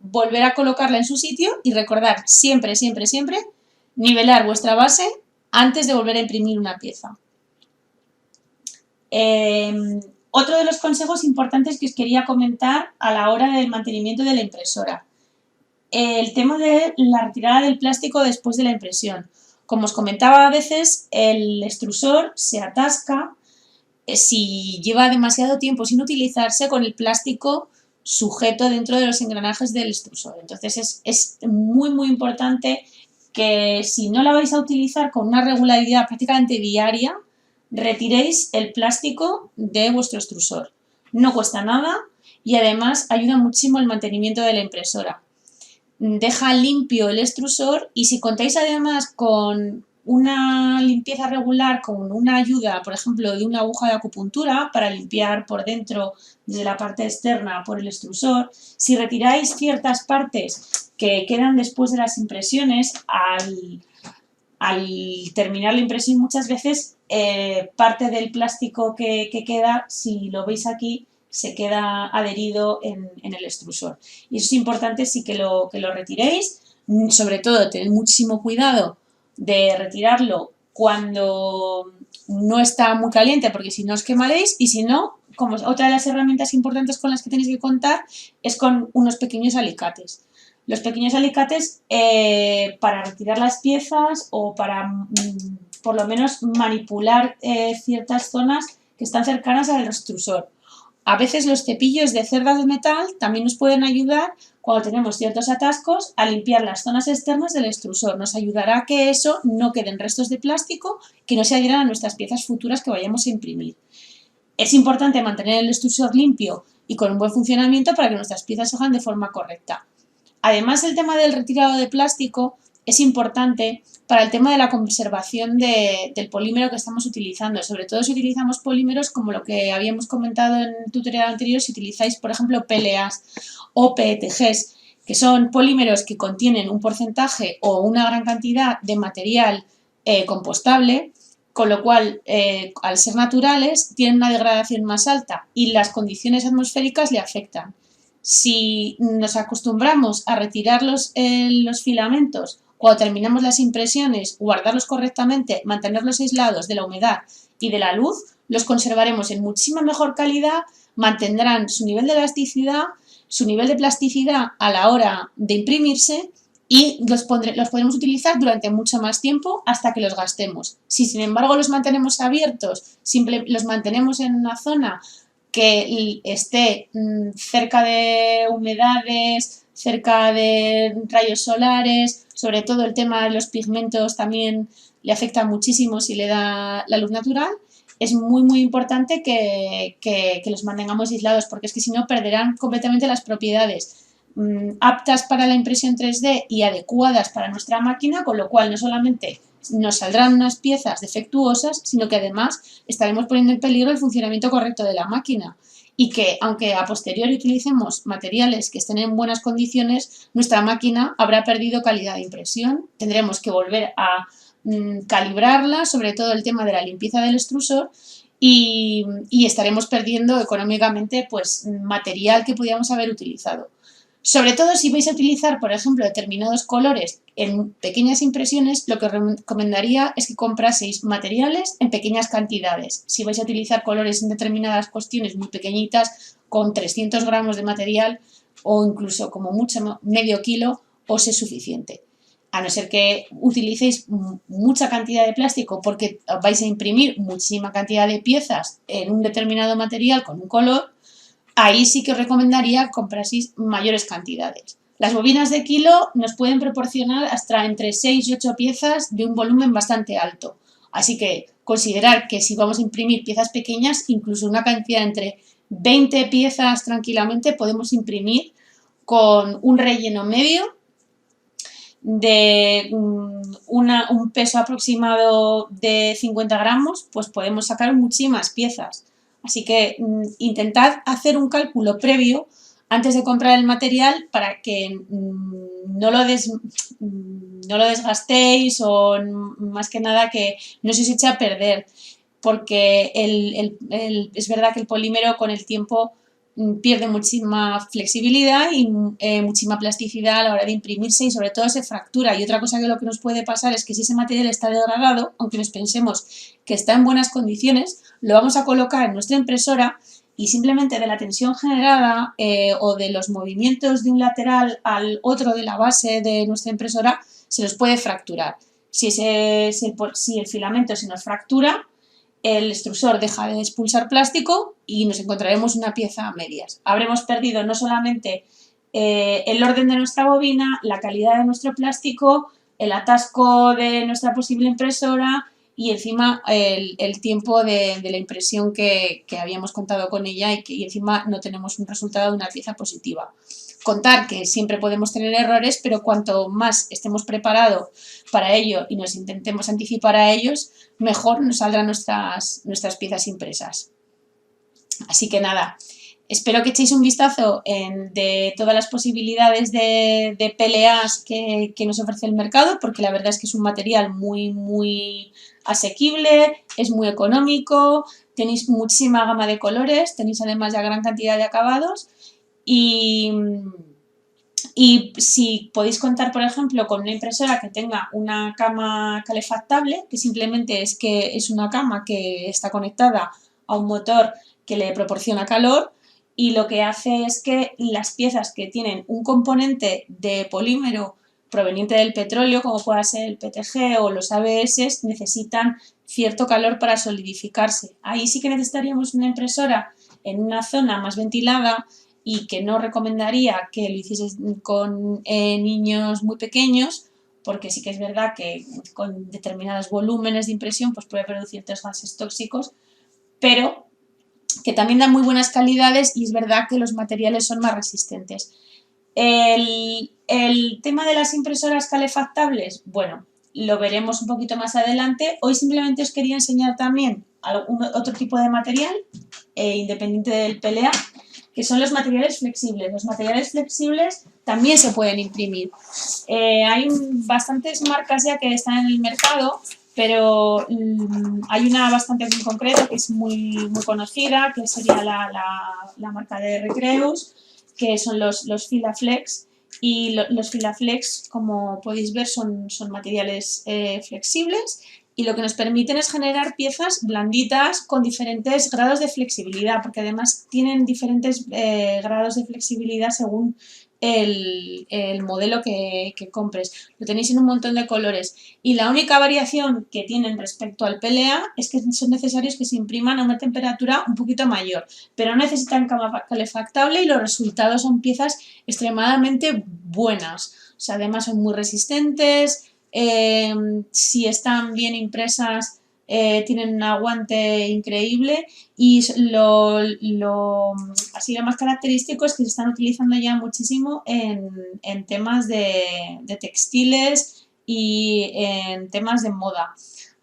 volver a colocarla en su sitio y recordar siempre, siempre, siempre nivelar vuestra base antes de volver a imprimir una pieza. Otro de los consejos importantes que os quería comentar a la hora del mantenimiento de la impresora. El tema de la retirada del plástico después de la impresión. Como os comentaba, a veces el extrusor se atasca si lleva demasiado tiempo sin utilizarse con el plástico sujeto dentro de los engranajes del extrusor. Entonces es muy, muy importante que si no la vais a utilizar con una regularidad prácticamente diaria, retiréis el plástico de vuestro extrusor. No cuesta nada y además ayuda muchísimo al mantenimiento de la impresora. Deja limpio el extrusor y si contáis además con una limpieza regular, con una ayuda, por ejemplo, de una aguja de acupuntura para limpiar por dentro desde la parte externa por el extrusor, si retiráis ciertas partes que quedan después de las impresiones, al terminar la impresión muchas veces parte del plástico que queda, si lo veis aquí, se queda adherido en el extrusor. Y eso es importante sí que lo retiréis, sobre todo tened muchísimo cuidado de retirarlo cuando no está muy caliente porque si no os quemaréis y si no, como otra de las herramientas importantes con las que tenéis que contar es con unos pequeños alicates. Los pequeños alicates para retirar las piezas o para por lo menos manipular ciertas zonas que están cercanas al extrusor. A veces los cepillos de cerdas de metal también nos pueden ayudar cuando tenemos ciertos atascos a limpiar las zonas externas del extrusor. Nos ayudará a que eso no queden restos de plástico que no se adhieran a nuestras piezas futuras que vayamos a imprimir. Es importante mantener el extrusor limpio y con un buen funcionamiento para que nuestras piezas se hagan de forma correcta. Además, el tema del retirado de plástico es importante para el tema de la conservación del polímero que estamos utilizando, sobre todo si utilizamos polímeros como lo que habíamos comentado en el tutorial anterior, si utilizáis, por ejemplo, PLAs o PETGs, que son polímeros que contienen un porcentaje o una gran cantidad de material compostable, con lo cual, al ser naturales, tienen una degradación más alta y las condiciones atmosféricas le afectan. Si nos acostumbramos a retirar los filamentos cuando terminamos las impresiones, guardarlos correctamente, mantenerlos aislados de la humedad y de la luz, los conservaremos en muchísima mejor calidad, mantendrán su nivel de elasticidad, su nivel de plasticidad a la hora de imprimirse y los podremos utilizar durante mucho más tiempo hasta que los gastemos. Si sin embargo los mantenemos abiertos, los mantenemos en una zona que esté cerca de humedades, cerca de rayos solares, sobre todo el tema de los pigmentos también le afecta muchísimo si le da la luz natural, es muy muy importante que los mantengamos aislados porque es que si no perderán completamente las propiedades aptas para la impresión 3D y adecuadas para nuestra máquina, con lo cual no solamente nos saldrán unas piezas defectuosas, sino que además estaremos poniendo en peligro el funcionamiento correcto de la máquina y que, aunque a posteriori utilicemos materiales que estén en buenas condiciones, nuestra máquina habrá perdido calidad de impresión, tendremos que volver a calibrarla, sobre todo el tema de la limpieza del extrusor y estaremos perdiendo económicamente pues, material que podíamos haber utilizado. Sobre todo si vais a utilizar, por ejemplo, determinados colores en pequeñas impresiones, lo que os recomendaría es que compraseis materiales en pequeñas cantidades. Si vais a utilizar colores en determinadas cuestiones muy pequeñitas, con 300 gramos de material o incluso como mucho medio kilo, os es suficiente. A no ser que utilicéis mucha cantidad de plástico porque vais a imprimir muchísima cantidad de piezas en un determinado material con un color, ahí sí que os recomendaría compraseis mayores cantidades. Las bobinas de kilo nos pueden proporcionar hasta entre 6 y 8 piezas de un volumen bastante alto. Así que considerar que si vamos a imprimir piezas pequeñas, incluso una cantidad entre 20 piezas tranquilamente podemos imprimir con un relleno medio de un peso aproximado de 50 gramos, pues podemos sacar muchísimas piezas. Así que intentad hacer un cálculo previo antes de comprar el material para que no lo desgastéis o más que nada que no se os eche a perder, porque es verdad que el polímero con el tiempo pierde muchísima flexibilidad y muchísima plasticidad a la hora de imprimirse y sobre todo se fractura. Y otra cosa que lo que nos puede pasar es que si ese material está degradado, aunque nos pensemos que está en buenas condiciones, lo vamos a colocar en nuestra impresora y simplemente de la tensión generada o de los movimientos de un lateral al otro de la base de nuestra impresora se nos puede fracturar. Si el filamento se nos fractura, el extrusor deja de expulsar plástico y nos encontraremos una pieza a medias. Habremos perdido no solamente el orden de nuestra bobina, la calidad de nuestro plástico, el atasco de nuestra posible impresora y encima el tiempo de la impresión que habíamos contado con ella y encima no tenemos un resultado de una pieza positiva. Contar que siempre podemos tener errores, pero cuanto más estemos preparados para ello y nos intentemos anticipar a ellos, mejor nos saldrán nuestras piezas impresas. Así que nada, espero que echéis un vistazo de todas las posibilidades de PLAs que nos ofrece el mercado, porque la verdad es que es un material muy, muy asequible, es muy económico, tenéis muchísima gama de colores, tenéis además ya gran cantidad de acabados y si podéis contar, por ejemplo, con una impresora que tenga una cama calefactable, que simplemente es una cama que está conectada a un motor que le proporciona calor y lo que hace es que las piezas que tienen un componente de polímero proveniente del petróleo, como pueda ser el PETG o los ABS, necesitan cierto calor para solidificarse. Ahí sí que necesitaríamos una impresora en una zona más ventilada y que no recomendaría que lo hicieses con niños muy pequeños, porque sí que es verdad que con determinados volúmenes de impresión pues puede producir ciertos gases tóxicos, pero que también dan muy buenas calidades y es verdad que los materiales son más resistentes. El tema de las impresoras calefactables, bueno, lo veremos un poquito más adelante. Hoy simplemente os quería enseñar también otro tipo de material independiente del PLA, que son los materiales flexibles. Los materiales flexibles también se pueden imprimir. Hay bastantes marcas ya que están en el mercado, pero hay una bastante en concreto que es muy, muy conocida, que sería la marca de Recreus, que son los Filaflex. Y los Filaflex, como podéis ver, son materiales flexibles y lo que nos permiten es generar piezas blanditas con diferentes grados de flexibilidad, porque además tienen diferentes grados de flexibilidad según el modelo que compres. Lo tenéis en un montón de colores y la única variación que tienen respecto al PLA es que son necesarios que se impriman a una temperatura un poquito mayor, pero no necesitan cama calefactable y los resultados son piezas extremadamente buenas. O sea, además son muy resistentes. Si están bien impresas tienen un aguante increíble y así lo más característico es que se están utilizando ya muchísimo en temas de textiles y en temas de moda.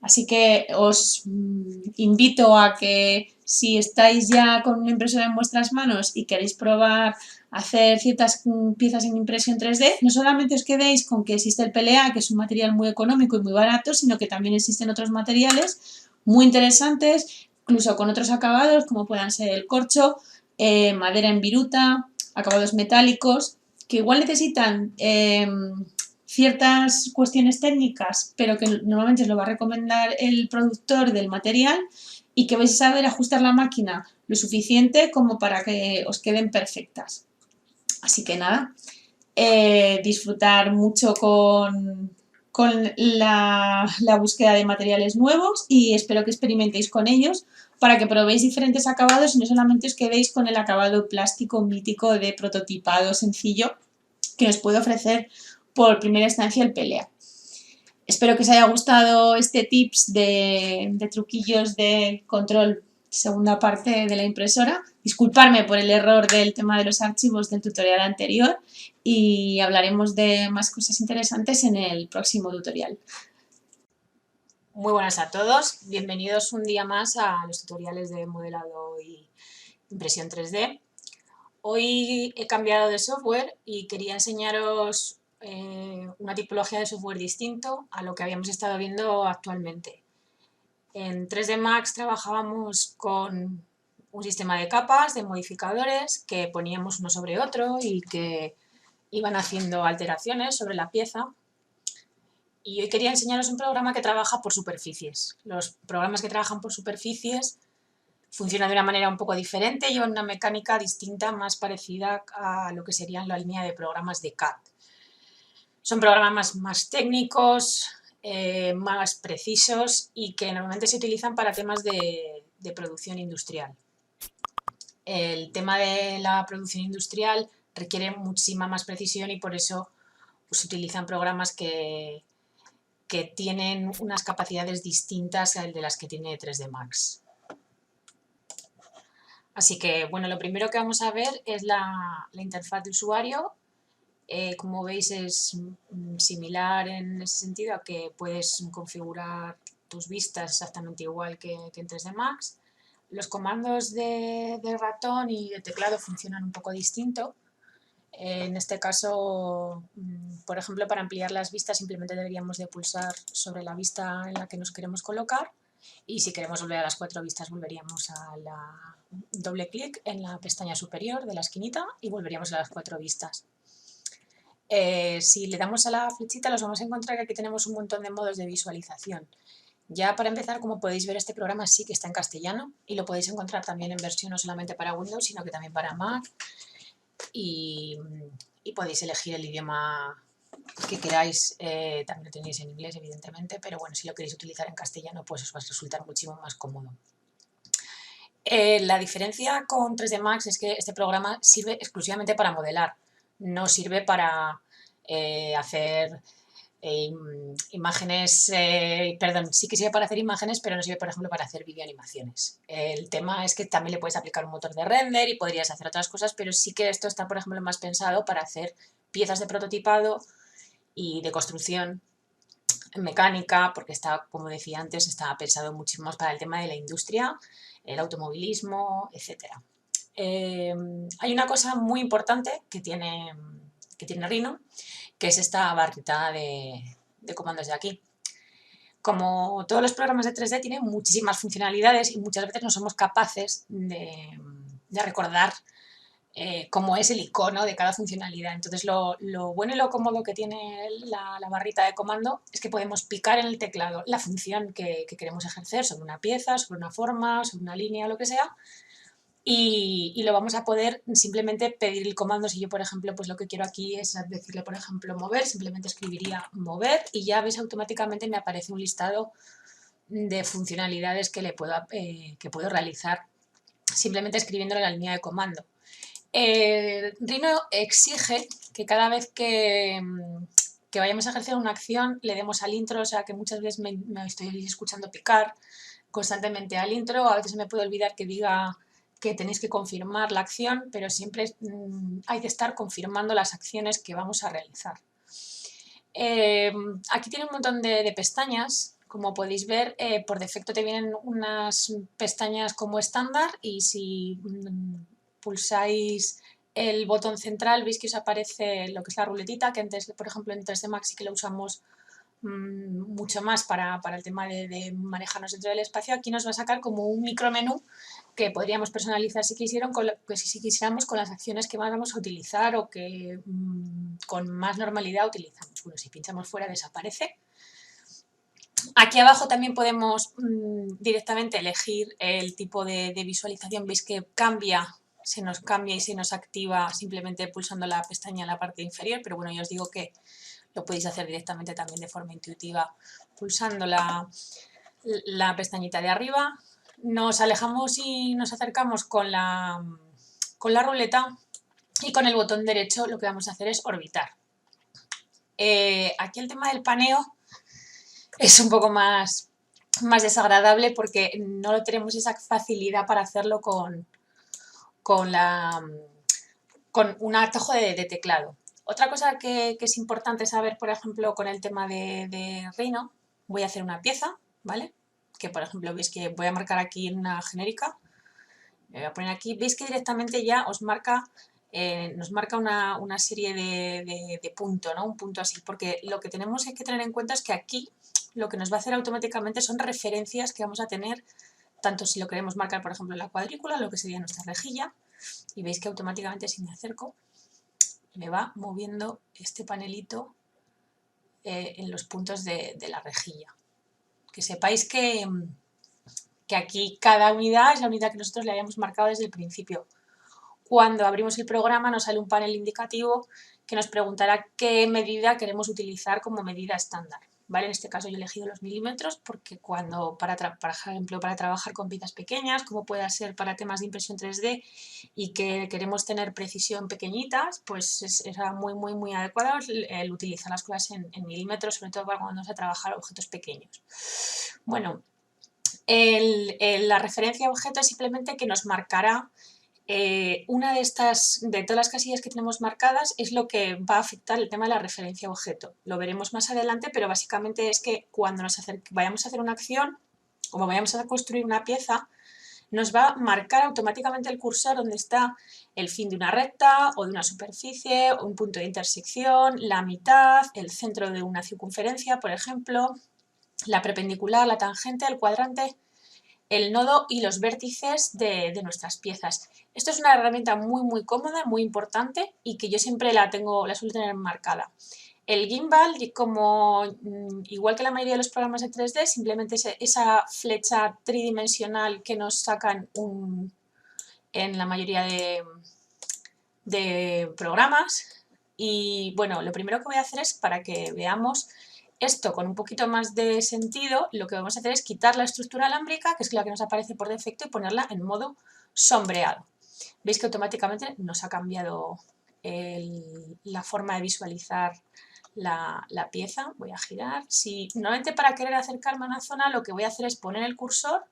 Así que os invito a que si estáis ya con una impresora en vuestras manos y queréis probar hacer ciertas piezas en impresión 3D, no solamente os quedéis con que existe el PLA, que es un material muy económico y muy barato, sino que también existen otros materiales muy interesantes, incluso con otros acabados como puedan ser el corcho, madera en viruta, acabados metálicos, que igual necesitan ciertas cuestiones técnicas, pero que normalmente os lo va a recomendar el productor del material y que vais a saber ajustar la máquina lo suficiente como para que os queden perfectas. Así que nada, disfrutar mucho con la búsqueda de materiales nuevos y espero que experimentéis con ellos para que probéis diferentes acabados y no solamente os quedéis con el acabado plástico mítico de prototipado sencillo que os puede ofrecer por primera instancia el PLA. Espero que os haya gustado este tips de truquillos de control, segunda parte de la impresora. Disculparme por el error del tema de los archivos del tutorial anterior y hablaremos de más cosas interesantes en el próximo tutorial.
Muy buenas a todos, bienvenidos un día más a los tutoriales de modelado y impresión 3D. Hoy he cambiado de software y quería enseñaros una tipología de software distinto a lo que habíamos estado viendo actualmente. En 3D Max trabajábamos con un sistema de capas, de modificadores que poníamos uno sobre otro y que iban haciendo alteraciones sobre la pieza. Y hoy quería enseñaros un programa que trabaja por superficies. Los programas que trabajan por superficies funcionan de una manera un poco diferente, llevan una mecánica distinta, más parecida a lo que serían la línea de programas de CAD. Son programas más técnicos, más precisos y que normalmente se utilizan para temas de producción industrial. El tema de la producción industrial requiere muchísima más precisión y por eso se utilizan programas que tienen unas capacidades distintas de las que tiene 3D Max. Así que, bueno, lo primero que vamos a ver es la interfaz de usuario. Como veis es similar en ese sentido a que puedes configurar tus vistas exactamente igual que en 3D Max. Los comandos de ratón y de teclado funcionan un poco distinto. En este caso, por ejemplo, para ampliar las vistas simplemente deberíamos de pulsar sobre la vista en la que nos queremos colocar y si queremos volver a las 4 vistas volveríamos a la doble clic en la pestaña superior de la esquinita y volveríamos a las 4 vistas. Si le damos a la flechita nos vamos a encontrar que aquí tenemos un montón de modos de visualización. Ya para empezar, como podéis ver, este programa sí que está en castellano y lo podéis encontrar también en versión no solamente para Windows, sino que también para Mac. Y podéis elegir el idioma que queráis, también lo tenéis en inglés evidentemente, pero bueno, si lo queréis utilizar en castellano pues os va a resultar muchísimo más cómodo. La diferencia con 3D Max es que este programa sirve exclusivamente para modelar, no sirve para hacer imágenes, perdón, sí que sirve para hacer imágenes, pero no sirve, por ejemplo, para hacer videoanimaciones. El tema es que también le puedes aplicar un motor de render y podrías hacer otras cosas, pero sí que esto está, por ejemplo, más pensado para hacer piezas de prototipado y de construcción mecánica, porque está, como decía antes, está pensado muchísimo más para el tema de la industria, el automovilismo, etc. Hay una cosa muy importante que tiene Rhino, que es esta barrita de comandos de aquí. Como todos los programas de 3D tienen muchísimas funcionalidades y muchas veces no somos capaces de recordar cómo es el icono de cada funcionalidad. Entonces lo bueno y lo cómodo que tiene la barrita de comando es que podemos picar en el teclado la función que queremos ejercer sobre una pieza, sobre una forma, sobre una línea o lo que sea, y lo vamos a poder simplemente pedir el comando. Si yo, por ejemplo, pues lo que quiero aquí es decirle, por ejemplo, mover, simplemente escribiría mover y ya ves, automáticamente me aparece un listado de funcionalidades que puedo realizar simplemente escribiéndole la línea de comando. Rhino exige que cada vez que vayamos a ejercer una acción le demos al intro, o sea que muchas veces me estoy escuchando picar constantemente al intro, a veces me puedo olvidar que diga que tenéis que confirmar la acción, pero siempre hay que estar confirmando las acciones que vamos a realizar. Aquí tiene un montón de pestañas, como podéis ver, por defecto te vienen unas pestañas como estándar y si pulsáis el botón central veis que os aparece lo que es la ruletita, que antes, por ejemplo, en 3D Max sí que lo usamos mucho más para el tema de manejarnos dentro del espacio. Aquí nos va a sacar como un micromenú que podríamos personalizar si quisiéramos con las acciones que más vamos a utilizar o que con más normalidad utilizamos. Bueno, si pinchamos fuera desaparece. Aquí abajo también podemos directamente elegir el tipo de visualización. Veis que cambia se nos cambia y se nos activa simplemente pulsando la pestaña en la parte inferior, pero bueno, ya os digo que lo podéis hacer directamente también de forma intuitiva pulsando la pestañita de arriba. Nos alejamos y nos acercamos con la ruleta y con el botón derecho lo que vamos a hacer es orbitar. Aquí el tema del paneo es un poco más desagradable porque no tenemos esa facilidad para hacerlo con un atajo de teclado. Otra cosa que es importante saber, por ejemplo, con el tema de Rhino, voy a hacer una pieza, ¿vale? Que por ejemplo, veis que voy a marcar aquí en una genérica, me voy a poner aquí, veis que directamente ya os marca, nos marca una serie de punto, ¿no? Un punto así, porque lo que tenemos que tener en cuenta es que aquí lo que nos va a hacer automáticamente son referencias que vamos a tener, tanto si lo queremos marcar, por ejemplo, en la cuadrícula, lo que sería nuestra rejilla, y veis que automáticamente si me acerco me va moviendo este panelito en los puntos de la rejilla. Que sepáis que aquí cada unidad es la unidad que nosotros le habíamos marcado desde el principio. Cuando abrimos el programa nos sale un panel indicativo que nos preguntará qué medida queremos utilizar como medida estándar. ¿Vale? En este caso yo he elegido los milímetros porque cuando, por ejemplo, para trabajar con piezas pequeñas, como pueda ser para temas de impresión 3D y que queremos tener precisión pequeñitas, pues era muy adecuado el utilizar las cosas en milímetros, sobre todo para cuando vamos a trabajar objetos pequeños. Bueno, la referencia a objeto es simplemente que nos marcará una de todas las casillas que tenemos marcadas es lo que va a afectar el tema de la referencia a objeto. Lo veremos más adelante, pero básicamente es que cuando vayamos a hacer una acción o vayamos a construir una pieza, nos va a marcar automáticamente el cursor donde está el fin de una recta o de una superficie, un punto de intersección, la mitad, el centro de una circunferencia, por ejemplo, la perpendicular, la tangente, el cuadrante, el nodo y los vértices de nuestras piezas. Esto es una herramienta muy cómoda, muy importante y que yo siempre la suelo tener marcada. El gimbal, igual que la mayoría de los programas de 3D, simplemente es esa flecha tridimensional que nos sacan en la mayoría de programas. Y bueno, lo primero que voy a hacer es, para que veamos esto con un poquito más de sentido, lo que vamos a hacer es quitar la estructura alámbrica, que es la que nos aparece por defecto, y ponerla en modo sombreado. Veis que automáticamente nos ha cambiado la forma de visualizar la pieza. Voy a girar. Normalmente para querer acercarme a una zona lo que voy a hacer es poner el cursor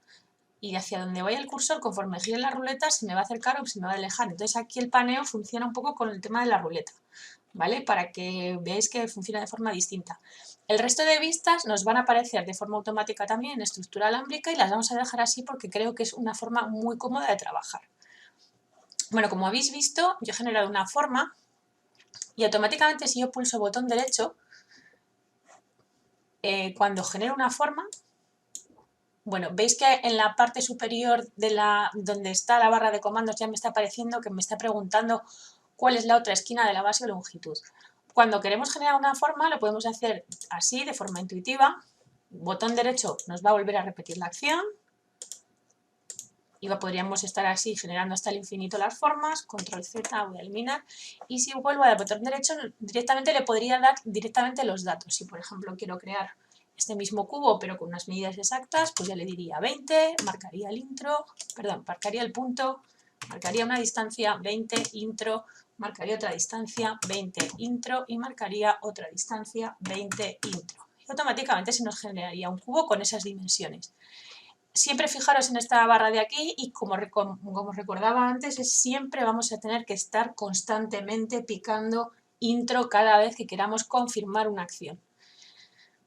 y hacia donde vaya el cursor, conforme gire la ruleta, se me va a acercar o se me va a alejar. Entonces aquí el paneo funciona un poco con el tema de la ruleta, ¿vale? Para que veáis que funciona de forma distinta. El resto de vistas nos van a aparecer de forma automática también en estructura alámbrica y las vamos a dejar así porque creo que es una forma muy cómoda de trabajar. Bueno, como habéis visto, yo he generado una forma y automáticamente si yo pulso botón derecho, cuando genero una forma, bueno, veis que en la parte superior donde está la barra de comandos ya me está apareciendo que me está preguntando cuál es la otra esquina de la base o longitud. Cuando queremos generar una forma lo podemos hacer así, de forma intuitiva. Botón derecho nos va a volver a repetir la acción. Y podríamos estar así generando hasta el infinito las formas. Control Z, voy a eliminar. Y si vuelvo al botón derecho, directamente le podría dar directamente los datos. Si por ejemplo quiero crear este mismo cubo pero con unas medidas exactas, pues ya le diría 20, marcaría marcaría el punto, marcaría una distancia 20, intro, marcaría otra distancia 20, intro y marcaría otra distancia 20, intro. Y automáticamente se nos generaría un cubo con esas dimensiones. Siempre fijaros en esta barra de aquí y como recordaba antes, siempre vamos a tener que estar constantemente picando intro cada vez que queramos confirmar una acción.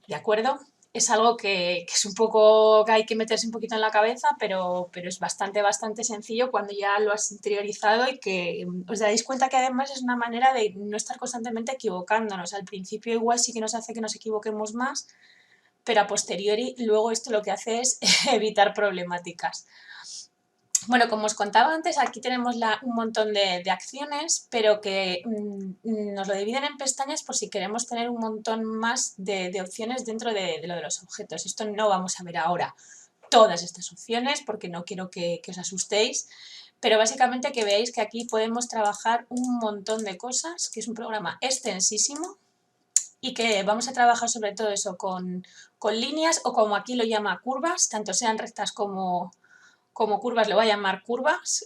¿De acuerdo? Es algo que es un poco, que hay que meterse un poquito en la cabeza, pero es bastante sencillo cuando ya lo has interiorizado y que os dais cuenta que además es una manera de no estar constantemente equivocándonos. Al principio igual sí que nos hace que nos equivoquemos más, pero a posteriori luego esto lo que hace es evitar problemáticas. Bueno, como os contaba antes, aquí tenemos un montón de acciones, pero que nos lo dividen en pestañas por si queremos tener un montón más de opciones dentro de lo de los objetos. Esto no vamos a ver ahora todas estas opciones porque no quiero que os asustéis, pero básicamente que veáis que aquí podemos trabajar un montón de cosas, que es un programa extensísimo y que vamos a trabajar sobre todo eso con líneas o como aquí lo llama curvas, tanto sean rectas como curvas, lo voy a llamar curvas,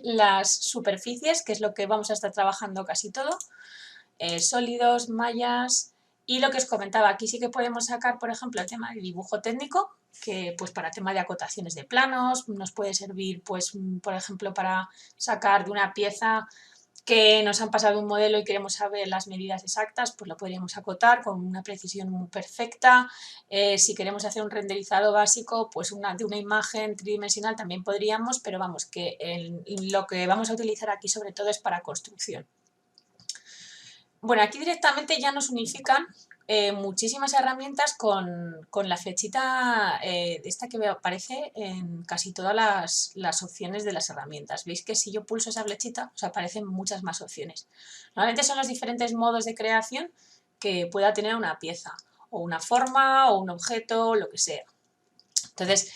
las superficies, que es lo que vamos a estar trabajando casi todo, sólidos, mallas, y lo que os comentaba, aquí sí que podemos sacar, por ejemplo, el tema de dibujo técnico, que pues para tema de acotaciones de planos, nos puede servir, pues, por ejemplo, para sacar de una pieza que nos han pasado un modelo y queremos saber las medidas exactas, pues lo podríamos acotar con una precisión muy perfecta. Si queremos hacer un renderizado básico, pues de una imagen tridimensional también podríamos, pero vamos, que lo que vamos a utilizar aquí sobre todo es para construcción. Bueno, aquí directamente ya nos unifican muchísimas herramientas con la flechita esta que aparece en casi todas las opciones de las herramientas. Veis que si yo pulso esa flechita, os aparecen muchas más opciones. Normalmente son los diferentes modos de creación que pueda tener una pieza, o una forma, o un objeto, lo que sea. Entonces,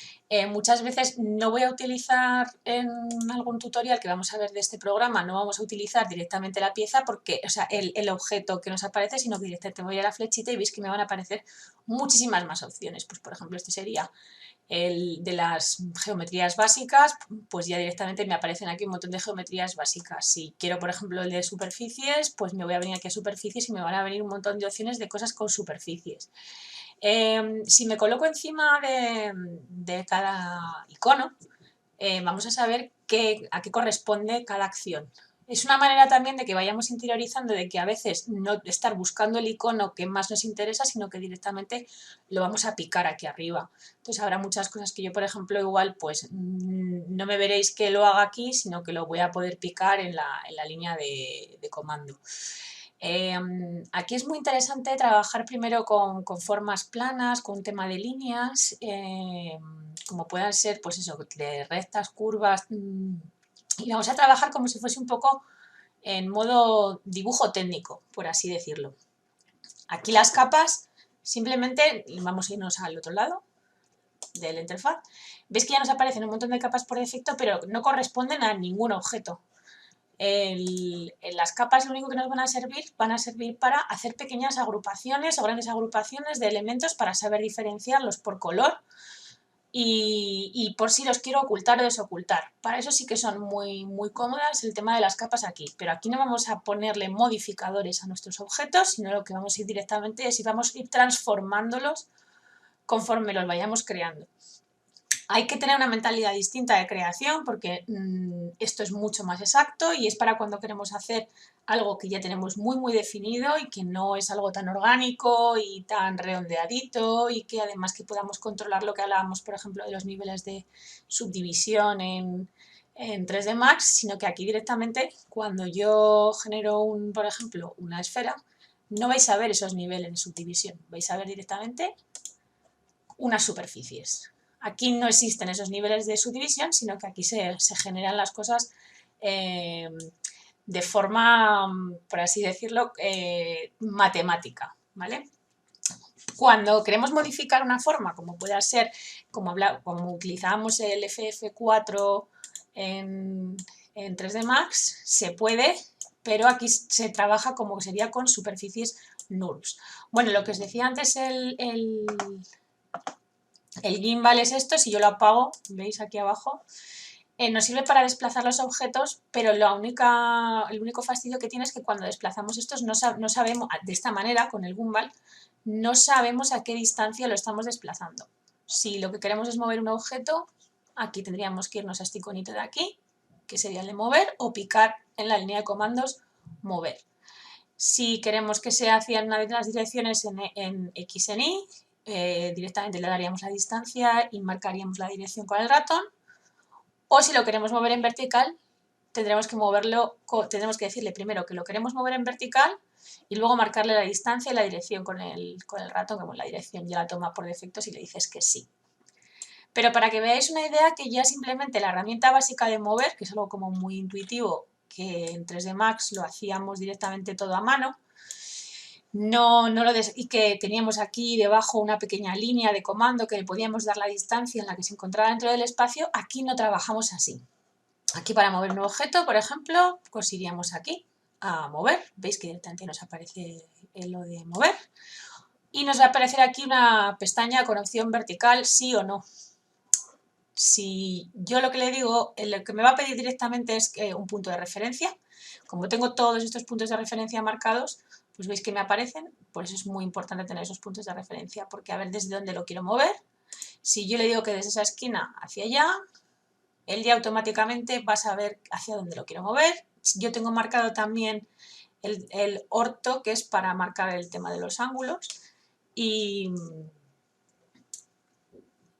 muchas veces no voy a utilizar en algún tutorial que vamos a ver de este programa, no vamos a utilizar directamente la pieza, porque, o sea, el objeto que nos aparece, sino que directamente voy a la flechita y veis que me van a aparecer muchísimas más opciones. Pues, por ejemplo, este sería el de las geometrías básicas, pues ya directamente me aparecen aquí un montón de geometrías básicas. Si quiero, por ejemplo, el de superficies, pues me voy a venir aquí a superficies y me van a venir un montón de opciones de cosas con superficies. Si me coloco encima de cada icono, vamos a saber a qué corresponde cada acción. Es una manera también de que vayamos interiorizando de que a veces no estar buscando el icono que más nos interesa, sino que directamente lo vamos a picar aquí arriba. Entonces habrá muchas cosas que yo, por ejemplo, igual pues no me veréis que lo haga aquí, sino que lo voy a poder picar en la línea de comando. Aquí es muy interesante trabajar primero con formas planas, con un tema de líneas, como puedan ser, pues eso, de rectas, curvas, y vamos a trabajar como si fuese un poco en modo dibujo técnico, por así decirlo. Aquí las capas, simplemente, vamos a irnos al otro lado de la interfaz, veis que ya nos aparecen un montón de capas por defecto, pero no corresponden a ningún objeto. En las capas lo único que nos van a servir para hacer pequeñas agrupaciones o grandes agrupaciones de elementos para saber diferenciarlos por color y por si los quiero ocultar o desocultar. Para eso sí que son muy, muy cómodas el tema de las capas aquí, pero aquí no vamos a ponerle modificadores a nuestros objetos, sino lo que vamos a ir directamente es vamos a ir transformándolos conforme los vayamos creando. Hay que tener una mentalidad distinta de creación porque esto es mucho más exacto y es para cuando queremos hacer algo que ya tenemos muy muy definido y que no es algo tan orgánico y tan redondeadito y que además que podamos controlar lo que hablábamos, por ejemplo, de los niveles de subdivisión en 3D Max, sino que aquí directamente cuando yo genero, por ejemplo, una esfera, no vais a ver esos niveles de subdivisión, vais a ver directamente unas superficies. Aquí no existen esos niveles de subdivisión, sino que aquí se generan las cosas de forma, por así decirlo, matemática, ¿vale? Cuando queremos modificar una forma, como pueda ser, como utilizábamos el FF4 en 3D Max, se puede, pero aquí se trabaja como sería con superficies nulls. Bueno, lo que os decía antes, el gimbal es esto, si yo lo apago, veis aquí abajo, nos sirve para desplazar los objetos, pero el único fastidio que tiene es que cuando desplazamos estos no sabemos, de esta manera, con el gimbal, no sabemos a qué distancia lo estamos desplazando. Si lo que queremos es mover un objeto, aquí tendríamos que irnos a este iconito de aquí, que sería el de mover, o picar en la línea de comandos mover. Si queremos que sea hacia una de las direcciones en X en Y, directamente le daríamos la distancia y marcaríamos la dirección con el ratón, o si lo queremos mover en vertical, tendremos que decirle primero que lo queremos mover en vertical y luego marcarle la distancia y la dirección con el ratón, que la dirección ya la toma por defecto si le dices que sí. Pero para que veáis una idea, que ya simplemente la herramienta básica de mover, que es algo como muy intuitivo, que en 3D Max lo hacíamos directamente todo a mano, y que teníamos aquí debajo una pequeña línea de comando que le podíamos dar la distancia en la que se encontraba dentro del espacio, aquí no trabajamos así. Aquí para mover un objeto, por ejemplo, pues iríamos aquí a mover. Veis que directamente nos aparece lo de mover. Y nos va a aparecer aquí una pestaña con opción vertical, sí o no. Si yo lo que le digo, lo que me va a pedir directamente es un punto de referencia. Como tengo todos estos puntos de referencia marcados, pues veis que me aparecen. Por eso es muy importante tener esos puntos de referencia, porque a ver desde dónde lo quiero mover. Si yo le digo que desde esa esquina hacia allá, él ya automáticamente va a saber hacia dónde lo quiero mover. Yo tengo marcado también el orto, que es para marcar el tema de los ángulos. Y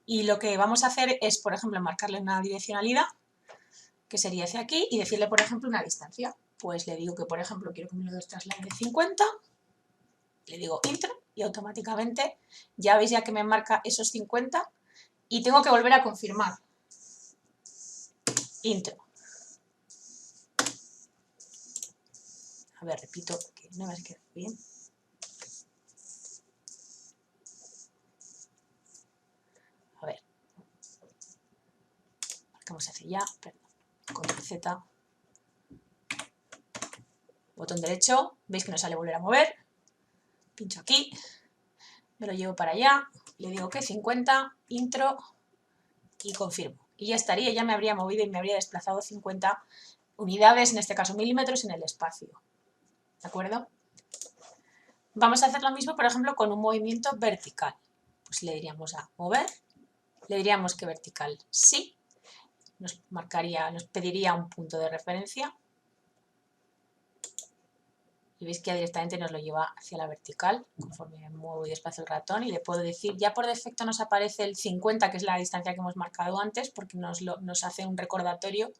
lo que vamos a hacer es, por ejemplo, marcarle una direccionalidad, que sería hacia aquí, y decirle, por ejemplo, una distancia. Pues le digo que, por ejemplo, quiero que me lo traslade de 50, le digo intro, y automáticamente ya veis ya que me marca esos 50, y tengo que volver a confirmar. Intro. A ver, repito, que no me queda bien. A ver. Marcamos hacia allá, perdón. Control Z. Botón derecho, veis que no sale volver a mover. Pincho aquí, me lo llevo para allá, le digo que 50, intro y confirmo. Y ya estaría, ya me habría movido y me habría desplazado 50 unidades, en este caso milímetros, en el espacio. ¿De acuerdo? Vamos a hacer lo mismo, por ejemplo, con un movimiento vertical. Pues le diríamos a mover, le diríamos que vertical sí, nos pediría un punto de referencia. Y veis que ya directamente nos lo lleva hacia la vertical, conforme me muevo y desplazo el ratón, y le puedo decir, ya por defecto nos aparece el 50, que es la distancia que hemos marcado antes, porque nos hace un recordatorio,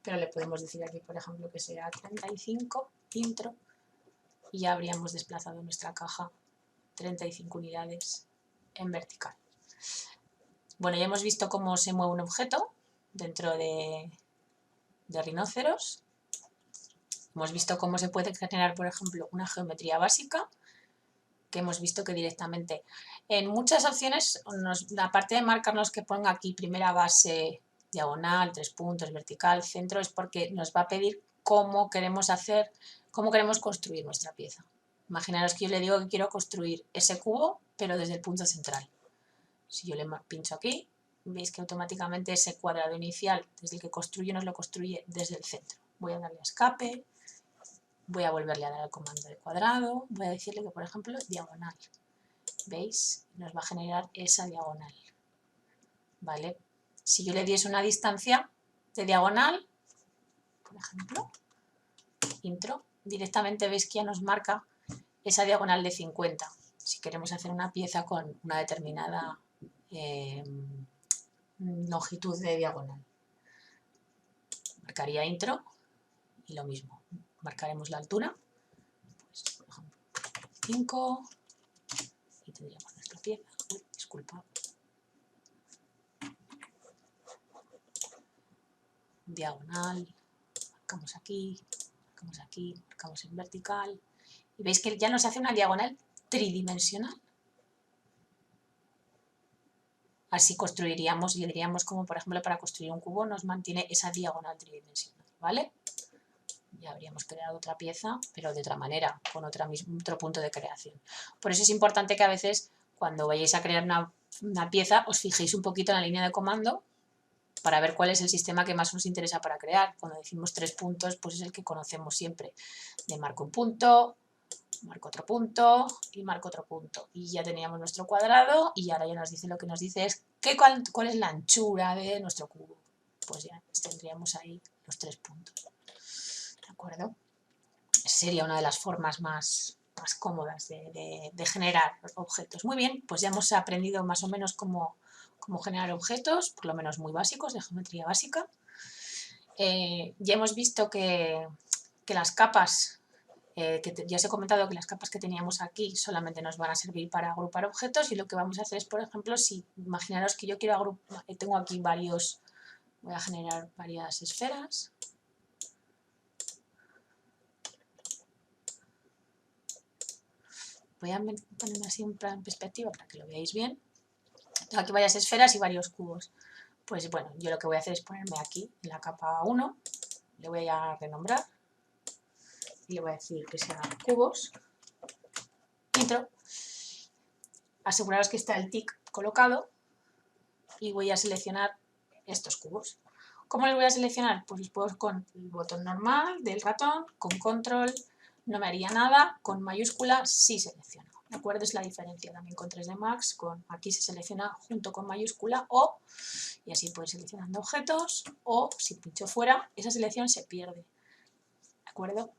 pero le podemos decir aquí, por ejemplo, que sea 35, intro, y ya habríamos desplazado nuestra caja 35 unidades en vertical. Bueno, ya hemos visto cómo se mueve un objeto dentro de Rhinoceros. Hemos visto cómo se puede generar, por ejemplo, una geometría básica, que hemos visto que directamente en muchas opciones, aparte de marcarnos que ponga aquí primera base, diagonal, 3 puntos, vertical, centro, es porque nos va a pedir cómo queremos construir nuestra pieza. Imaginaros que yo le digo que quiero construir ese cubo, pero desde el punto central. Si yo le pincho aquí, veis que automáticamente ese cuadrado inicial, desde el que construye, nos lo construye desde el centro. Voy a darle a escape. Voy a volverle a dar al comando de cuadrado, voy a decirle que, por ejemplo, diagonal. ¿Veis? Nos va a generar esa diagonal. ¿Vale? Si yo le diese una distancia de diagonal, por ejemplo, intro, directamente veis que ya nos marca esa diagonal de 50. Si queremos hacer una pieza con una determinada longitud de diagonal. Marcaría intro y lo mismo. Marcaremos la altura. Pues, por ejemplo, 5 y tendríamos nuestra pieza. Disculpa. Diagonal, marcamos aquí, marcamos en vertical. Y veis que ya nos hace una diagonal tridimensional. Así construiríamos y le diríamos como, por ejemplo, para construir un cubo nos mantiene esa diagonal tridimensional, ¿vale? Ya habríamos creado otra pieza, pero de otra manera, con otro punto de creación. Por eso es importante que a veces, cuando vayáis a crear una pieza, os fijéis un poquito en la línea de comando para ver cuál es el sistema que más nos interesa para crear. Cuando decimos 3 puntos, pues es el que conocemos siempre. Le marco un punto, marco otro punto y marco otro punto. Y ya teníamos nuestro cuadrado y ahora ya nos dice, lo que nos dice es cuál es la anchura de nuestro cubo. Pues ya tendríamos ahí los 3 puntos. ¿De acuerdo? Sería una de las formas más cómodas de generar objetos. Muy bien, pues ya hemos aprendido más o menos cómo generar objetos, por lo menos muy básicos, de geometría básica. Ya hemos visto que las capas, ya os he comentado que las capas que teníamos aquí solamente nos van a servir para agrupar objetos, y lo que vamos a hacer es, por ejemplo, si imaginaros que yo quiero agrupar, tengo aquí voy a generar varias esferas. Voy a ponerme así en perspectiva para que lo veáis bien. Tengo aquí varias esferas y varios cubos. Pues bueno, yo lo que voy a hacer es ponerme aquí en la capa 1, le voy a renombrar y le voy a decir que sea cubos, intro, aseguraros que está el tick colocado y voy a seleccionar estos cubos. ¿Cómo los voy a seleccionar? Pues con el botón normal del ratón, con control no me haría nada, con mayúscula sí selecciono. ¿De acuerdo? Es la diferencia también con 3D Max, aquí se selecciona junto con mayúscula o, y así puedo ir seleccionando objetos, o si pincho fuera, esa selección se pierde. ¿De acuerdo?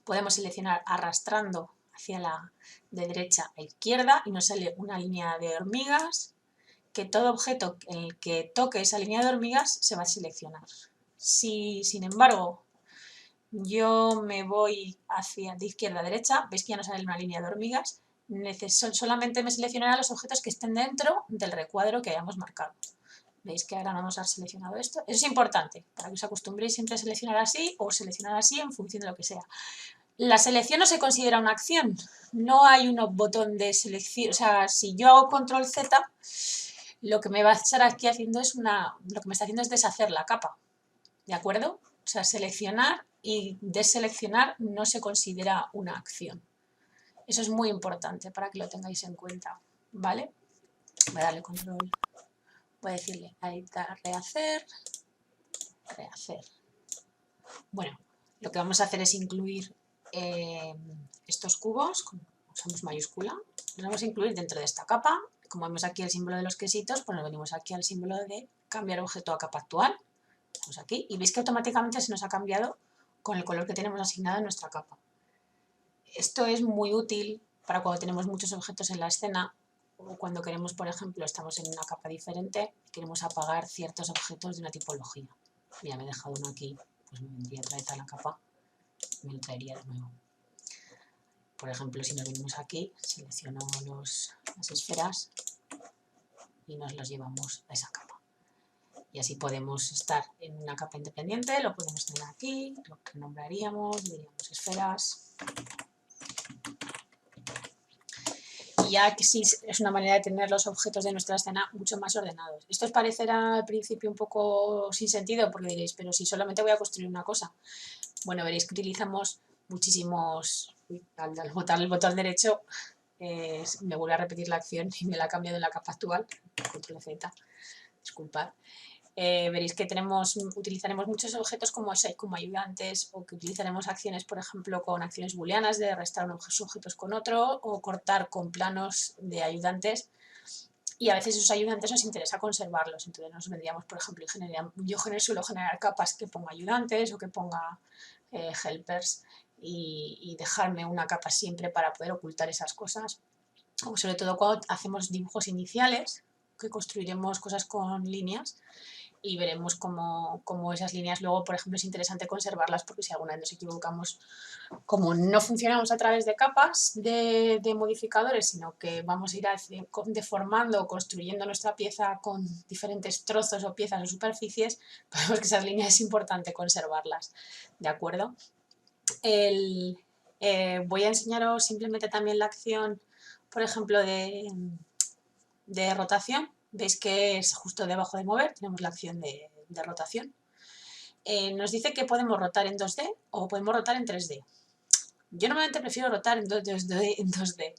Podemos seleccionar arrastrando de derecha a izquierda y nos sale una línea de hormigas, que todo objeto en el que toque esa línea de hormigas se va a seleccionar. Si, sin embargo, yo me voy de izquierda a derecha, veis que ya no sale una línea de hormigas, solamente me seleccionará los objetos que estén dentro del recuadro que hayamos marcado. Veis que ahora no nos ha seleccionado esto. Eso es importante, para que os acostumbréis siempre a seleccionar así o seleccionar así en función de lo que sea. La selección no se considera una acción, no hay un botón de selección, o sea, si yo hago control Z, lo que me va a estar aquí haciendo lo que me está haciendo es deshacer la capa, ¿de acuerdo? O sea, seleccionar y deseleccionar no se considera una acción. Eso es muy importante para que lo tengáis en cuenta, ¿vale? Voy a darle control, voy a decirle a editar, rehacer. Bueno, lo que vamos a hacer es incluir estos cubos, usamos mayúscula, los vamos a incluir dentro de esta capa. Como vemos aquí el símbolo de los quesitos, pues nos venimos aquí al símbolo de cambiar objeto a capa actual. Vamos aquí y veis que automáticamente se nos ha cambiado con el color que tenemos asignado en nuestra capa. Esto es muy útil para cuando tenemos muchos objetos en la escena o cuando queremos, por ejemplo, estamos en una capa diferente y queremos apagar ciertos objetos de una tipología. Mira, me he dejado uno aquí, pues me vendría otra vez a la capa y me lo traería de nuevo. Por ejemplo, si nos venimos aquí, selecciono las esferas y nos los llevamos a esa capa. Y así podemos estar en una capa independiente, lo podemos tener aquí, lo que nombraríamos, diríamos esferas. Y ya que sí es una manera de tener los objetos de nuestra escena mucho más ordenados. Esto os parecerá al principio un poco sin sentido, porque diréis, pero si solamente voy a construir una cosa. Bueno, veréis que utilizamos muchísimos... Al botar el botón derecho me vuelve a repetir la acción y me la ha cambiado en la capa actual. Control Z, disculpad. Veréis que utilizaremos muchos objetos como ayudantes o que utilizaremos acciones, por ejemplo, con acciones booleanas de restar unos objetos con otro o cortar con planos de ayudantes. Y a veces esos ayudantes nos interesa conservarlos. Entonces nos vendríamos, por ejemplo, yo suelo generar capas que ponga ayudantes o que ponga helpers y dejarme una capa siempre para poder ocultar esas cosas. O sobre todo cuando hacemos dibujos iniciales, que construiremos cosas con líneas y veremos cómo esas líneas luego, por ejemplo, es interesante conservarlas porque si alguna vez nos equivocamos, como no funcionamos a través de capas de modificadores, sino que vamos a ir deformando o construyendo nuestra pieza con diferentes trozos o piezas o superficies, pues vemos que esas líneas es importante conservarlas, ¿de acuerdo? Voy a enseñaros simplemente también la acción, por ejemplo, de rotación. Veis que es justo debajo de mover, tenemos la acción de rotación. Nos dice que podemos rotar en 2D o podemos rotar en 3D. Yo normalmente prefiero rotar en 2D,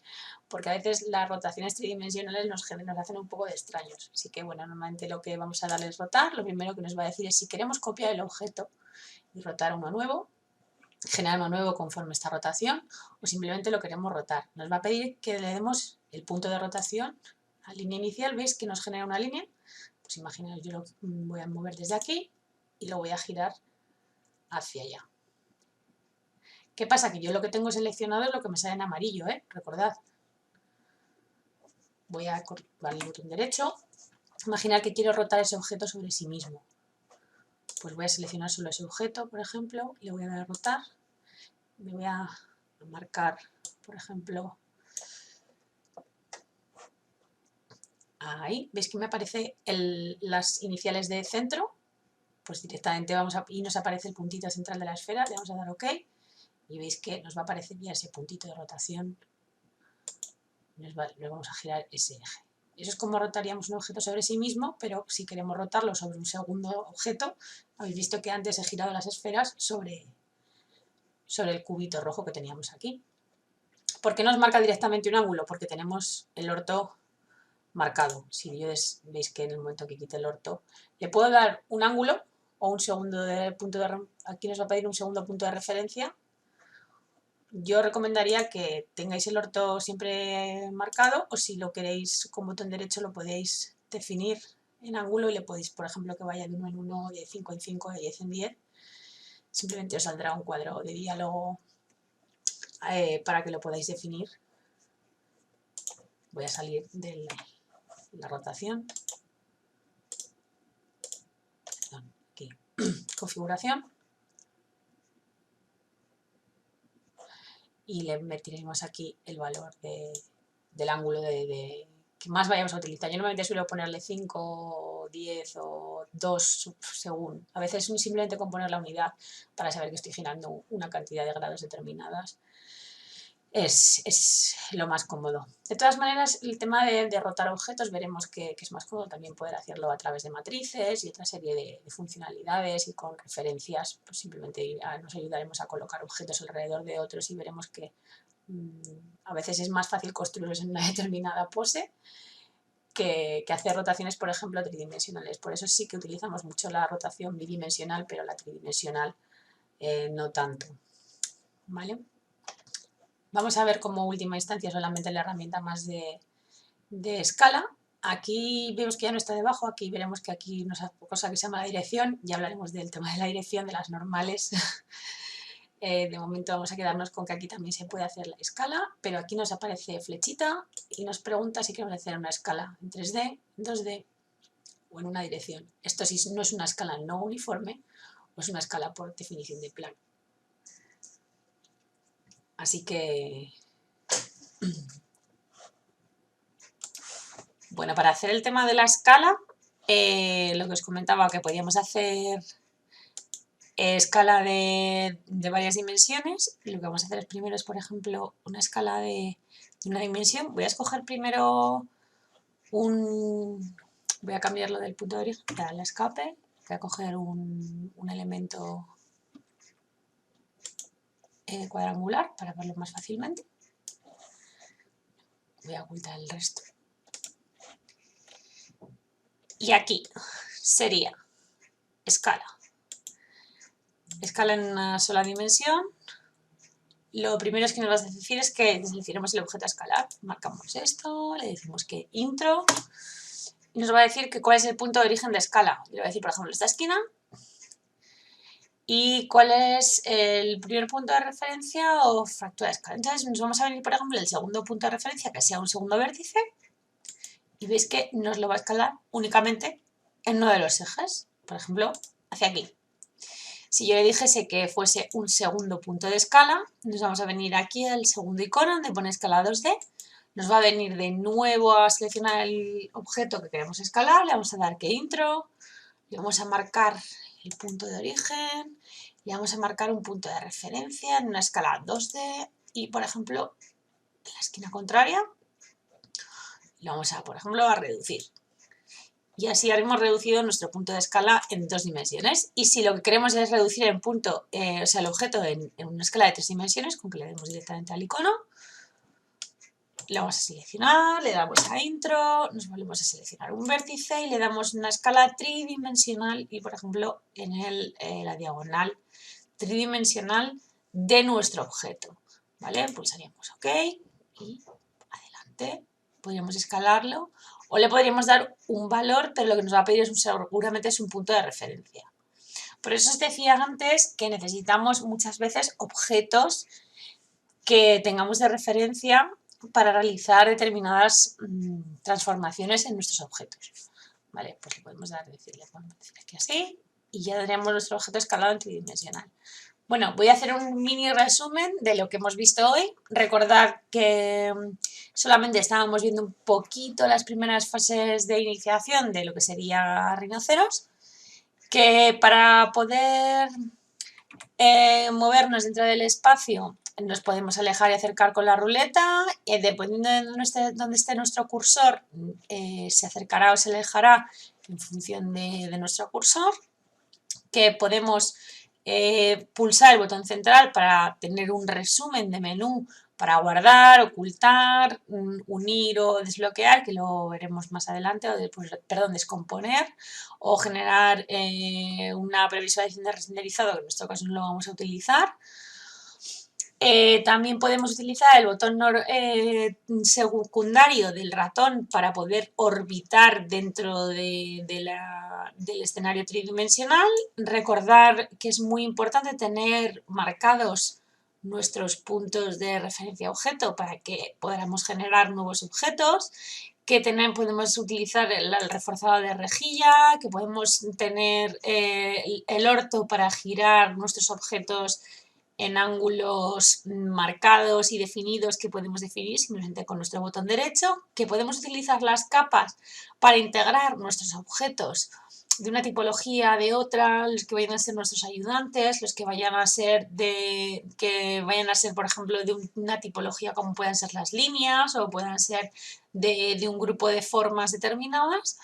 porque a veces las rotaciones tridimensionales nos hacen un poco de extraños. Así que bueno, normalmente lo que vamos a darle es rotar. Lo primero que nos va a decir es si queremos copiar el objeto y rotar uno nuevo, generar uno nuevo conforme esta rotación, o simplemente lo queremos rotar. Nos va a pedir que le demos el punto de rotación a la línea inicial. ¿Veis que nos genera una línea? Pues imaginaos, yo lo voy a mover desde aquí y lo voy a girar hacia allá. ¿Qué pasa? Que yo lo que tengo seleccionado es lo que me sale en amarillo, recordad. Voy a darle el botón derecho. Imaginar que quiero rotar ese objeto sobre sí mismo. Pues voy a seleccionar solo ese objeto, por ejemplo, y le voy a dar a rotar. Me voy a marcar, por ejemplo, ahí. ¿Veis que me aparece las iniciales de centro? Pues directamente y nos aparece el puntito central de la esfera. Le vamos a dar OK. Y veis que nos va a aparecer ya ese puntito de rotación. Nos vamos a girar ese eje. Eso es como rotaríamos un objeto sobre sí mismo, pero si queremos rotarlo sobre un segundo objeto, habéis visto que antes he girado las esferas sobre el cubito rojo que teníamos aquí. ¿Por qué nos marca directamente un ángulo? Porque tenemos el orto marcado. Si veis que en el momento que quite el orto, le puedo dar un ángulo o un segundo de punto de... Aquí nos va a pedir un segundo punto de referencia. Yo recomendaría que tengáis el orto siempre marcado, o si lo queréis con botón derecho lo podéis definir en ángulo y le podéis, por ejemplo, que vaya de 1 en 1, de 5 en 5, de 10 en 10. Simplemente os saldrá un cuadro de diálogo para que lo podáis definir. Voy a salir de la rotación. Aquí, configuración. Y le meteremos aquí el valor del ángulo que más vayamos a utilizar. Yo normalmente suelo ponerle 5, 10 o 2 según. A veces simplemente con poner la unidad para saber que estoy girando una cantidad de grados determinadas es lo más cómodo. De todas maneras, el tema de rotar objetos veremos que es más cómodo también poder hacerlo a través de matrices y otra serie de funcionalidades, y con referencias pues simplemente nos ayudaremos a colocar objetos alrededor de otros y veremos que a veces es más fácil construirlos en una determinada pose que hacer rotaciones, por ejemplo, tridimensionales. Por eso sí que utilizamos mucho la rotación bidimensional, pero la tridimensional no tanto. ¿Vale? Vamos a ver como última instancia solamente la herramienta más de escala. Aquí vemos que ya no está debajo, aquí veremos que aquí nos hace cosa que se llama la dirección. Ya hablaremos del tema de la dirección, de las normales. De momento vamos a quedarnos con que aquí también se puede hacer la escala, pero aquí nos aparece flechita y nos pregunta si queremos hacer una escala en 3D, en 2D o en una dirección. Esto sí no es una escala no uniforme, o es una escala por definición de plano. Así que... Bueno, para hacer el tema de la escala, lo que os comentaba, que podíamos hacer escala de varias dimensiones. Y lo que vamos a hacer primero es, por ejemplo, una escala de una dimensión. Voy a escoger primero voy a cambiarlo del punto de origen para el escape. Voy a coger un elemento cuadrangular para verlo más fácilmente. Voy a ocultar el resto. Y aquí sería escala. Escala en una sola dimensión. Lo primero que nos va a decir es que seleccionemos el objeto a escalar. Marcamos esto, le decimos que intro. Y nos va a decir que cuál es el punto de origen de escala. Le voy a decir, por ejemplo, esta esquina. Y cuál es el primer punto de referencia o fractura de escala. Entonces nos vamos a venir, por ejemplo, el segundo punto de referencia, que sea un segundo vértice. Y veis que nos lo va a escalar únicamente en uno de los ejes. Por ejemplo, hacia aquí. Si yo le dijese que fuese un segundo punto de escala, nos vamos a venir aquí al segundo icono donde pone escala 2D. Nos va a venir de nuevo a seleccionar el objeto que queremos escalar, le vamos a dar que intro, le vamos a marcar el punto de origen, le vamos a marcar un punto de referencia en una escala 2D y, por ejemplo, en la esquina contraria, le vamos a, por ejemplo, a reducir. Y así hemos reducido nuestro punto de escala en 2 dimensiones. Y si lo que queremos es reducir el punto, el objeto en una escala de 3 dimensiones, con que le demos directamente al icono, le vamos a seleccionar, le damos a intro, nos volvemos a seleccionar un vértice y le damos una escala tridimensional y, por ejemplo, en la diagonal tridimensional de nuestro objeto. ¿Vale? Pulsaríamos OK y adelante. Podríamos escalarlo. O le podríamos dar un valor, pero lo que nos va a pedir seguramente es un punto de referencia. Por eso os decía antes que necesitamos muchas veces objetos que tengamos de referencia para realizar determinadas transformaciones en nuestros objetos. Vale, pues le podemos decir aquí así y ya tendríamos nuestro objeto escalado en tridimensional. Bueno, voy a hacer un mini resumen de lo que hemos visto hoy. Recordad que solamente estábamos viendo un poquito las primeras fases de iniciación de lo que sería rinoceros, que para poder movernos dentro del espacio Nos podemos alejar y acercar con la ruleta, dependiendo de dónde esté nuestro cursor, se acercará o se alejará en función de nuestro cursor, que podemos pulsar el botón central para tener un resumen de menú, para guardar, ocultar, unir o desbloquear, que lo veremos más adelante, o descomponer, o generar una previsualización de renderizado, que en nuestro caso no lo vamos a utilizar. También podemos utilizar el botón secundario del ratón para poder orbitar dentro del escenario tridimensional. Recordar que es muy importante tener marcados nuestros puntos de referencia a objeto para que podamos generar nuevos objetos, que podemos utilizar el reforzado de rejilla, que podemos tener el orto para girar nuestros objetos en ángulos marcados y definidos que podemos definir simplemente con nuestro botón derecho, que podemos utilizar las capas para integrar nuestros objetos de una tipología de otra, los que vayan a ser nuestros ayudantes, los que vayan a ser por ejemplo, de una tipología como puedan ser las líneas o puedan ser de un grupo de formas determinadas.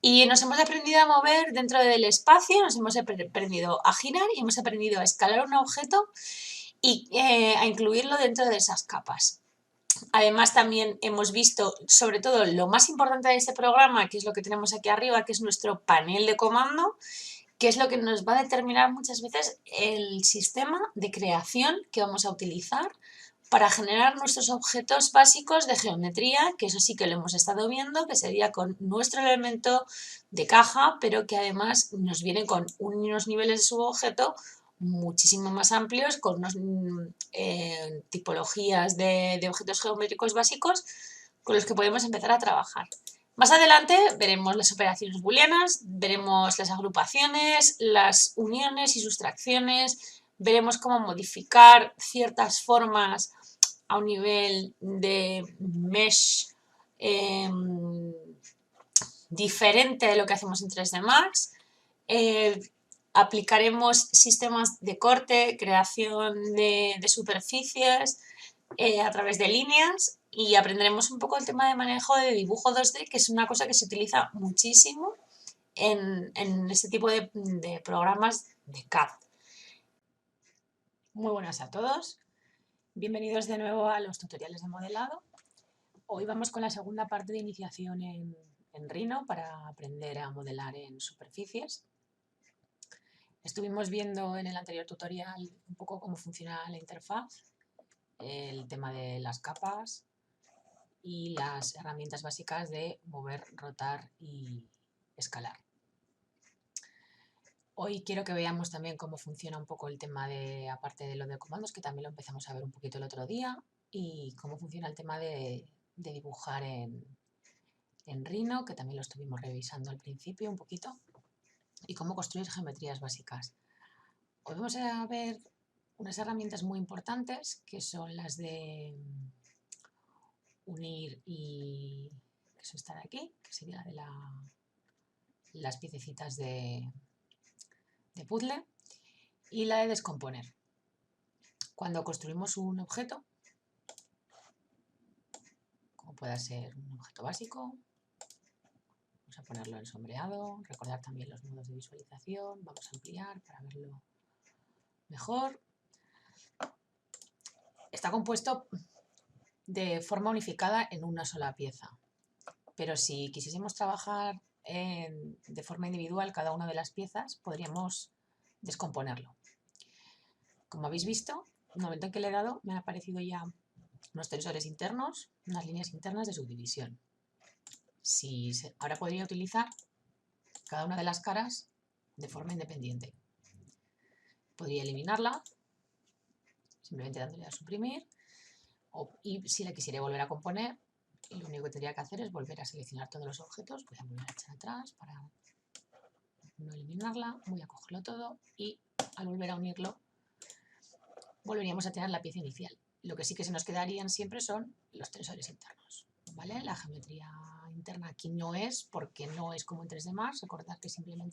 Y nos hemos aprendido a mover dentro del espacio, nos hemos aprendido a girar y hemos aprendido a escalar un objeto y a incluirlo dentro de esas capas. Además, también hemos visto, sobre todo, lo más importante de este programa, que es lo que tenemos aquí arriba, que es nuestro panel de comando, que es lo que nos va a determinar muchas veces el sistema de creación que vamos a utilizar para generar nuestros objetos básicos de geometría, que eso sí que lo hemos estado viendo, que sería con nuestro elemento de caja, pero que además nos viene con unos niveles de subobjeto muchísimo más amplios, con unas tipologías de objetos geométricos básicos con los que podemos empezar a trabajar. Más adelante veremos las operaciones booleanas, veremos las agrupaciones, las uniones y sustracciones, veremos cómo modificar ciertas formas a un nivel de mesh diferente de lo que hacemos en 3D Max. Aplicaremos sistemas de corte, creación de superficies a través de líneas y aprenderemos un poco el tema de manejo de dibujo 2D, que es una cosa que se utiliza muchísimo en este tipo de programas de CAD. Muy buenas a todos. Bienvenidos de nuevo a los tutoriales de modelado. Hoy vamos con la segunda parte de iniciación en Rhino para aprender a modelar en superficies. Estuvimos viendo en el anterior tutorial un poco cómo funciona la interfaz, el tema de las capas y las herramientas básicas de mover, rotar y escalar. Hoy quiero que veamos también cómo funciona un poco el tema de, aparte de lo de comandos, que también lo empezamos a ver un poquito el otro día, y cómo funciona el tema de dibujar en Rhino, que también lo estuvimos revisando al principio un poquito, y cómo construir geometrías básicas. Hoy vamos a ver unas herramientas muy importantes, que son las de unir y, que eso está de aquí, que sería de las piececitas de puzzle, y la de descomponer. Cuando construimos un objeto, como pueda ser un objeto básico, vamos a ponerlo en sombreado, recordar también los modos de visualización, vamos a ampliar para verlo mejor. Está compuesto de forma unificada en una sola pieza, pero si quisiésemos trabajar de forma individual cada una de las piezas, podríamos descomponerlo. Como habéis visto, en el momento en que le he dado, me han aparecido ya unos tensores internos, unas líneas internas de subdivisión. Ahora podría utilizar cada una de las caras de forma independiente. Podría eliminarla, simplemente dándole a suprimir, y si la quisiera volver a componer, lo único que tendría que hacer es volver a seleccionar todos los objetos. Voy a volver a echar atrás para no eliminarla, voy a cogerlo todo y al volver a unirlo volveríamos a tener la pieza inicial. Lo que sí que se nos quedarían siempre son los tensores internos, ¿vale? La geometría interna aquí no es, porque no es como en 3D Max. Recordad que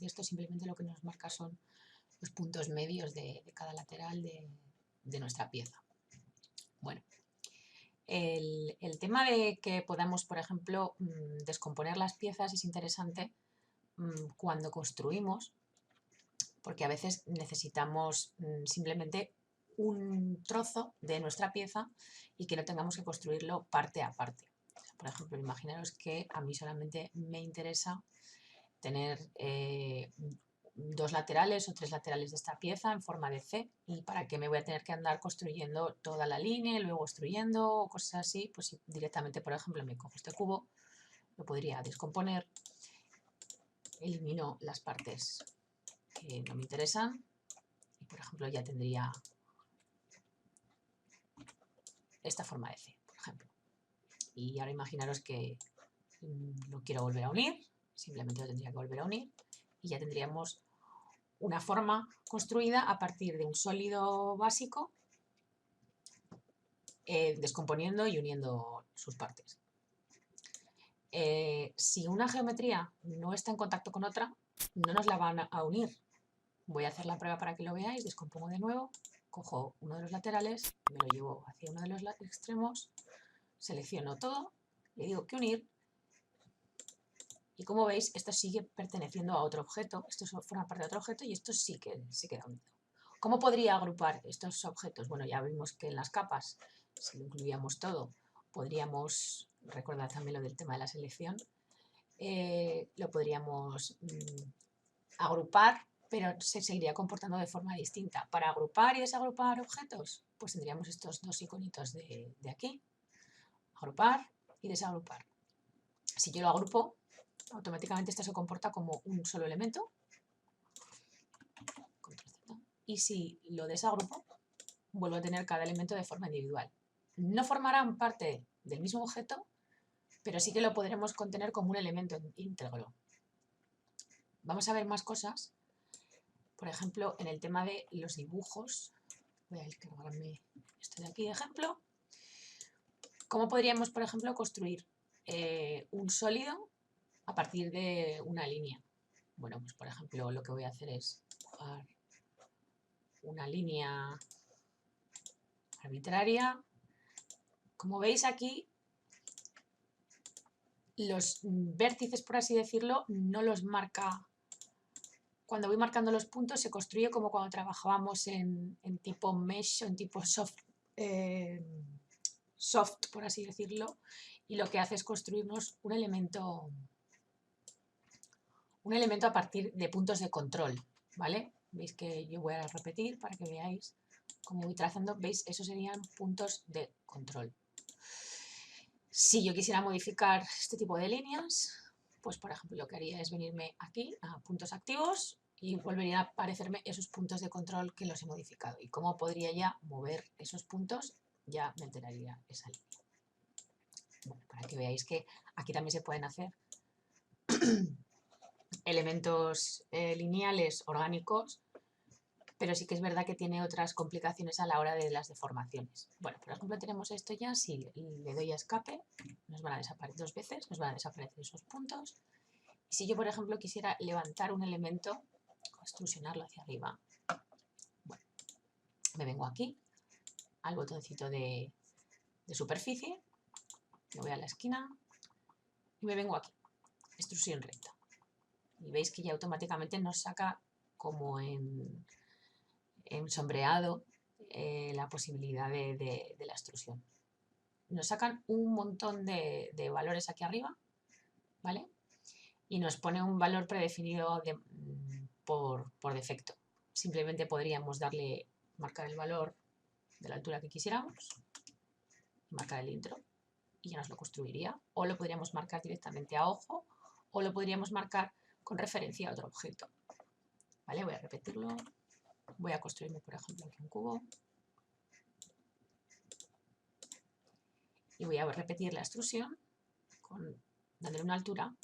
esto simplemente lo que nos marca son los puntos medios de cada lateral de nuestra pieza. Bueno, el tema de que podamos, por ejemplo, descomponer las piezas es interesante cuando construimos, porque a veces necesitamos simplemente un trozo de nuestra pieza y que no tengamos que construirlo parte a parte. Por ejemplo, imaginaros que a mí solamente me interesa tener 2 laterales o 3 laterales de esta pieza en forma de C, y para qué me voy a tener que andar construyendo toda la línea y luego construyendo o cosas así, pues si directamente, por ejemplo, me cojo este cubo, lo podría descomponer, elimino las partes que no me interesan y, por ejemplo, ya tendría esta forma de C, por ejemplo. Y ahora imaginaros que lo quiero volver a unir, simplemente lo tendría que volver a unir y ya tendríamos una forma construida a partir de un sólido básico, descomponiendo y uniendo sus partes. Si una geometría no está en contacto con otra, no nos la van a unir. Voy a hacer la prueba para que lo veáis, descompongo de nuevo, cojo uno de los laterales, me lo llevo hacia uno de los extremos, selecciono todo, le digo que unir, y como veis, esto sigue perteneciendo a otro objeto, esto forma parte de otro objeto y esto sí que se queda unido. ¿Cómo podría agrupar estos objetos? Bueno, ya vimos que en las capas, si lo incluíamos todo, podríamos, recordad también lo del tema de la selección, lo podríamos agrupar, pero se seguiría comportando de forma distinta. Para agrupar y desagrupar objetos, pues tendríamos estos 2 iconitos de aquí, agrupar y desagrupar. Si yo lo agrupo, automáticamente esto se comporta como un solo elemento, y si lo desagrupo, vuelvo a tener cada elemento de forma individual. No formarán parte del mismo objeto, pero sí que lo podremos contener como un elemento íntegro. Vamos a ver más cosas, por ejemplo, en el tema de los dibujos. Voy a descargarme esto de aquí de ejemplo. ¿Cómo podríamos, por ejemplo, construir un sólido a partir de una línea? Bueno, pues por ejemplo, lo que voy a hacer es dibujar una línea arbitraria. Como veis aquí, los vértices, por así decirlo, no los marca. Cuando voy marcando los puntos se construye como cuando trabajábamos en tipo mesh o en tipo soft, por así decirlo, y lo que hace es construirnos un elemento a partir de puntos de control, ¿vale? Veis que yo voy a repetir para que veáis cómo voy trazando. ¿Veis? Esos serían puntos de control. Si yo quisiera modificar este tipo de líneas, pues por ejemplo lo que haría es venirme aquí a puntos activos y volvería a aparecerme esos puntos de control que los he modificado. ¿Y cómo podría ya mover esos puntos? Ya me enteraría esa línea. Bueno, para que veáis que aquí también se pueden hacer elementos lineales orgánicos, pero sí que es verdad que tiene otras complicaciones a la hora de las deformaciones. Bueno, por ejemplo tenemos esto ya, si le doy a escape, nos van a desaparecer 2 veces, nos van a desaparecer esos puntos. Y si yo, por ejemplo, quisiera levantar un elemento, extrusionarlo hacia arriba, bueno, me vengo aquí, al botoncito de superficie, me voy a la esquina y me vengo aquí, extrusión recta. Y veis que ya automáticamente nos saca como en sombreado la posibilidad de la extrusión. Nos sacan un montón de valores aquí arriba, ¿vale? Y nos pone un valor predefinido por defecto. Simplemente podríamos marcar el valor de la altura que quisiéramos, marcar el intro y ya nos lo construiría. O lo podríamos marcar directamente a ojo, o lo podríamos marcar con referencia a otro objeto. ¿Vale? Voy a repetirlo. Voy a construirme, por ejemplo, aquí un cubo. Y voy a repetir la extrusión dándole una altura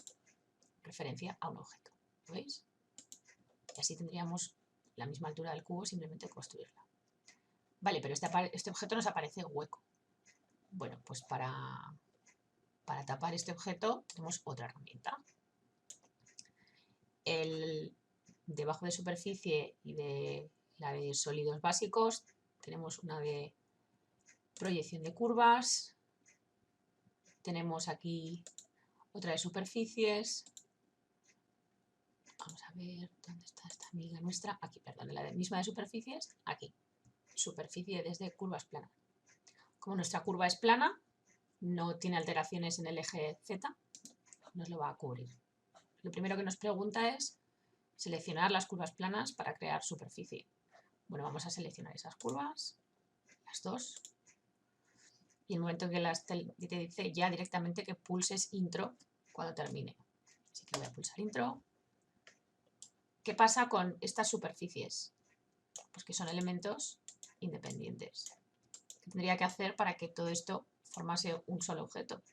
referencia a un objeto. ¿Lo veis? Y así tendríamos la misma altura del cubo, simplemente construirla. Vale, pero este objeto nos aparece hueco. Bueno, pues para tapar este objeto tenemos otra herramienta. Debajo de superficie y de la de sólidos básicos tenemos una de proyección de curvas. Tenemos aquí otra de superficies. Vamos a ver dónde está esta amiga nuestra. Aquí, perdón, la misma de superficies. Aquí, superficie desde curvas planas. Como nuestra curva es plana, no tiene alteraciones en el eje Z, nos lo va a cubrir. Lo primero que nos pregunta es seleccionar las curvas planas para crear superficie. Bueno, vamos a seleccionar esas curvas, las dos. Y en el momento que te dice ya directamente que pulses intro cuando termine. Así que voy a pulsar intro. ¿Qué pasa con estas superficies? Pues que son elementos independientes. ¿Qué tendría que hacer para que todo esto formase un solo objeto?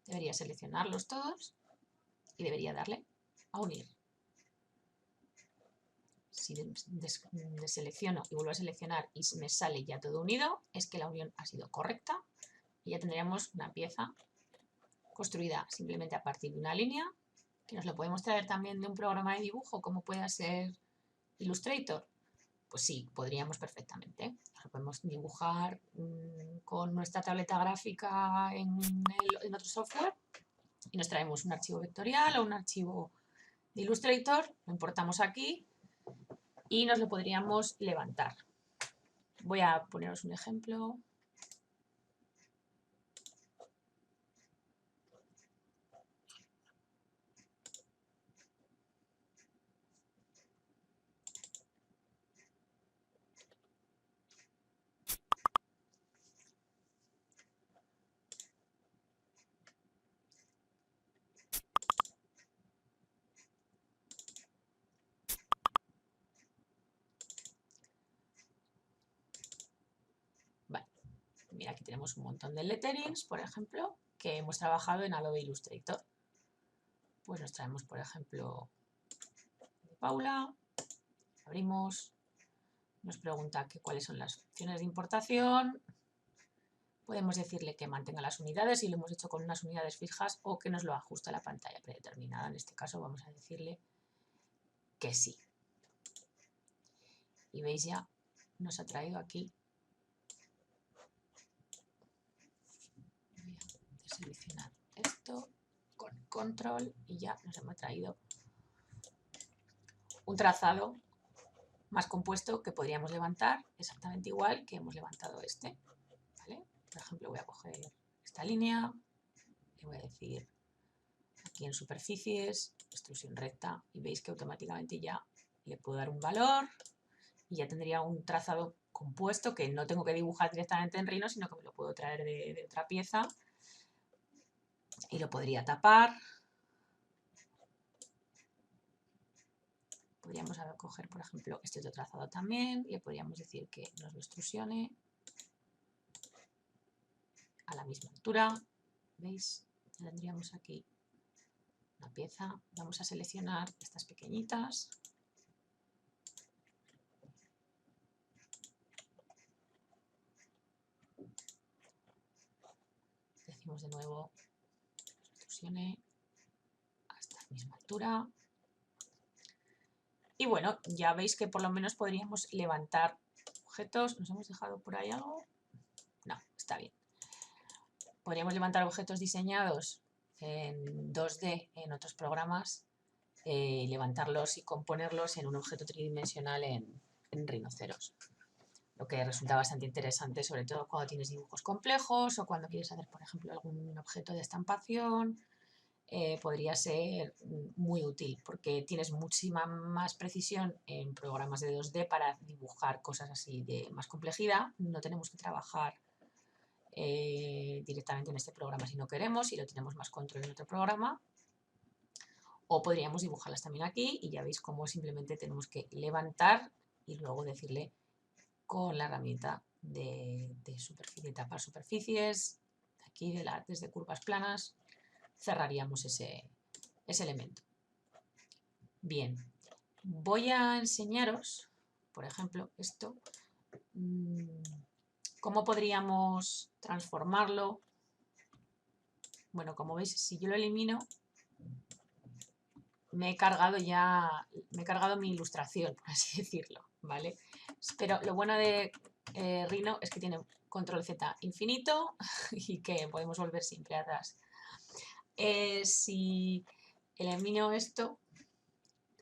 Debería seleccionarlos todos y debería darle a unir. Si deselecciono y vuelvo a seleccionar y me sale ya todo unido, es que la unión ha sido correcta y ya tendríamos una pieza construida simplemente a partir de una línea, que nos lo podemos traer también de un programa de dibujo como pueda ser Illustrator. Pues sí, podríamos perfectamente. Lo podemos dibujar con nuestra tableta gráfica en otro software y nos traemos un archivo vectorial o un archivo de Illustrator, lo importamos aquí y nos lo podríamos levantar. Voy a poneros un ejemplo. Vale, mira, aquí tenemos un montón de letterings, por ejemplo, que hemos trabajado en Adobe Illustrator. Pues nos traemos, por ejemplo, de Paula, abrimos, nos pregunta cuáles son las opciones de importación. Podemos decirle que mantenga las unidades si lo hemos hecho con unas unidades fijas o que nos lo ajuste a la pantalla predeterminada. En este caso vamos a decirle que sí. Y veis ya, nos ha traído aquí. Voy a seleccionar esto con control y ya nos hemos traído un trazado más compuesto que podríamos levantar exactamente igual que hemos levantado este. ¿Vale? Por ejemplo, voy a coger esta línea y voy a decir aquí en superficies, extrusión recta, y veis que automáticamente ya le puedo dar un valor y ya tendría un trazado compuesto que no tengo que dibujar directamente en Rhino, sino que me lo puedo traer de otra pieza y lo podría tapar. Podríamos coger, por ejemplo, este otro trazado también, le podríamos decir que nos lo extrusione a la misma altura. ¿Veis? Ya tendríamos aquí una pieza. Vamos a seleccionar estas pequeñitas. Decimos de nuevo, extrusione hasta la misma altura. Y bueno, ya veis que por lo menos podríamos levantar objetos. ¿Nos hemos dejado por ahí algo? No, está bien. Podríamos levantar objetos diseñados en 2D en otros programas, levantarlos y componerlos en un objeto tridimensional en rinoceros. Lo que resulta bastante interesante, sobre todo cuando tienes dibujos complejos o cuando quieres hacer, por ejemplo, algún objeto de estampación. Podría ser muy útil porque tienes muchísima más precisión en programas de 2D para dibujar cosas así de más complejidad. No tenemos que trabajar directamente en este programa si no queremos, si lo tenemos más control en otro programa. O podríamos dibujarlas también aquí y ya veis cómo simplemente tenemos que levantar y luego decirle con la herramienta de superficie, tapar superficies, aquí desde curvas planas, cerraríamos ese elemento. Bien, voy a enseñaros, por ejemplo, esto, cómo podríamos transformarlo. Bueno, como veis, si yo lo elimino, me he cargado mi ilustración, por así decirlo, ¿vale? Pero lo bueno de Rhino es que tiene control Z infinito y que podemos volver siempre atrás. Si elimino esto,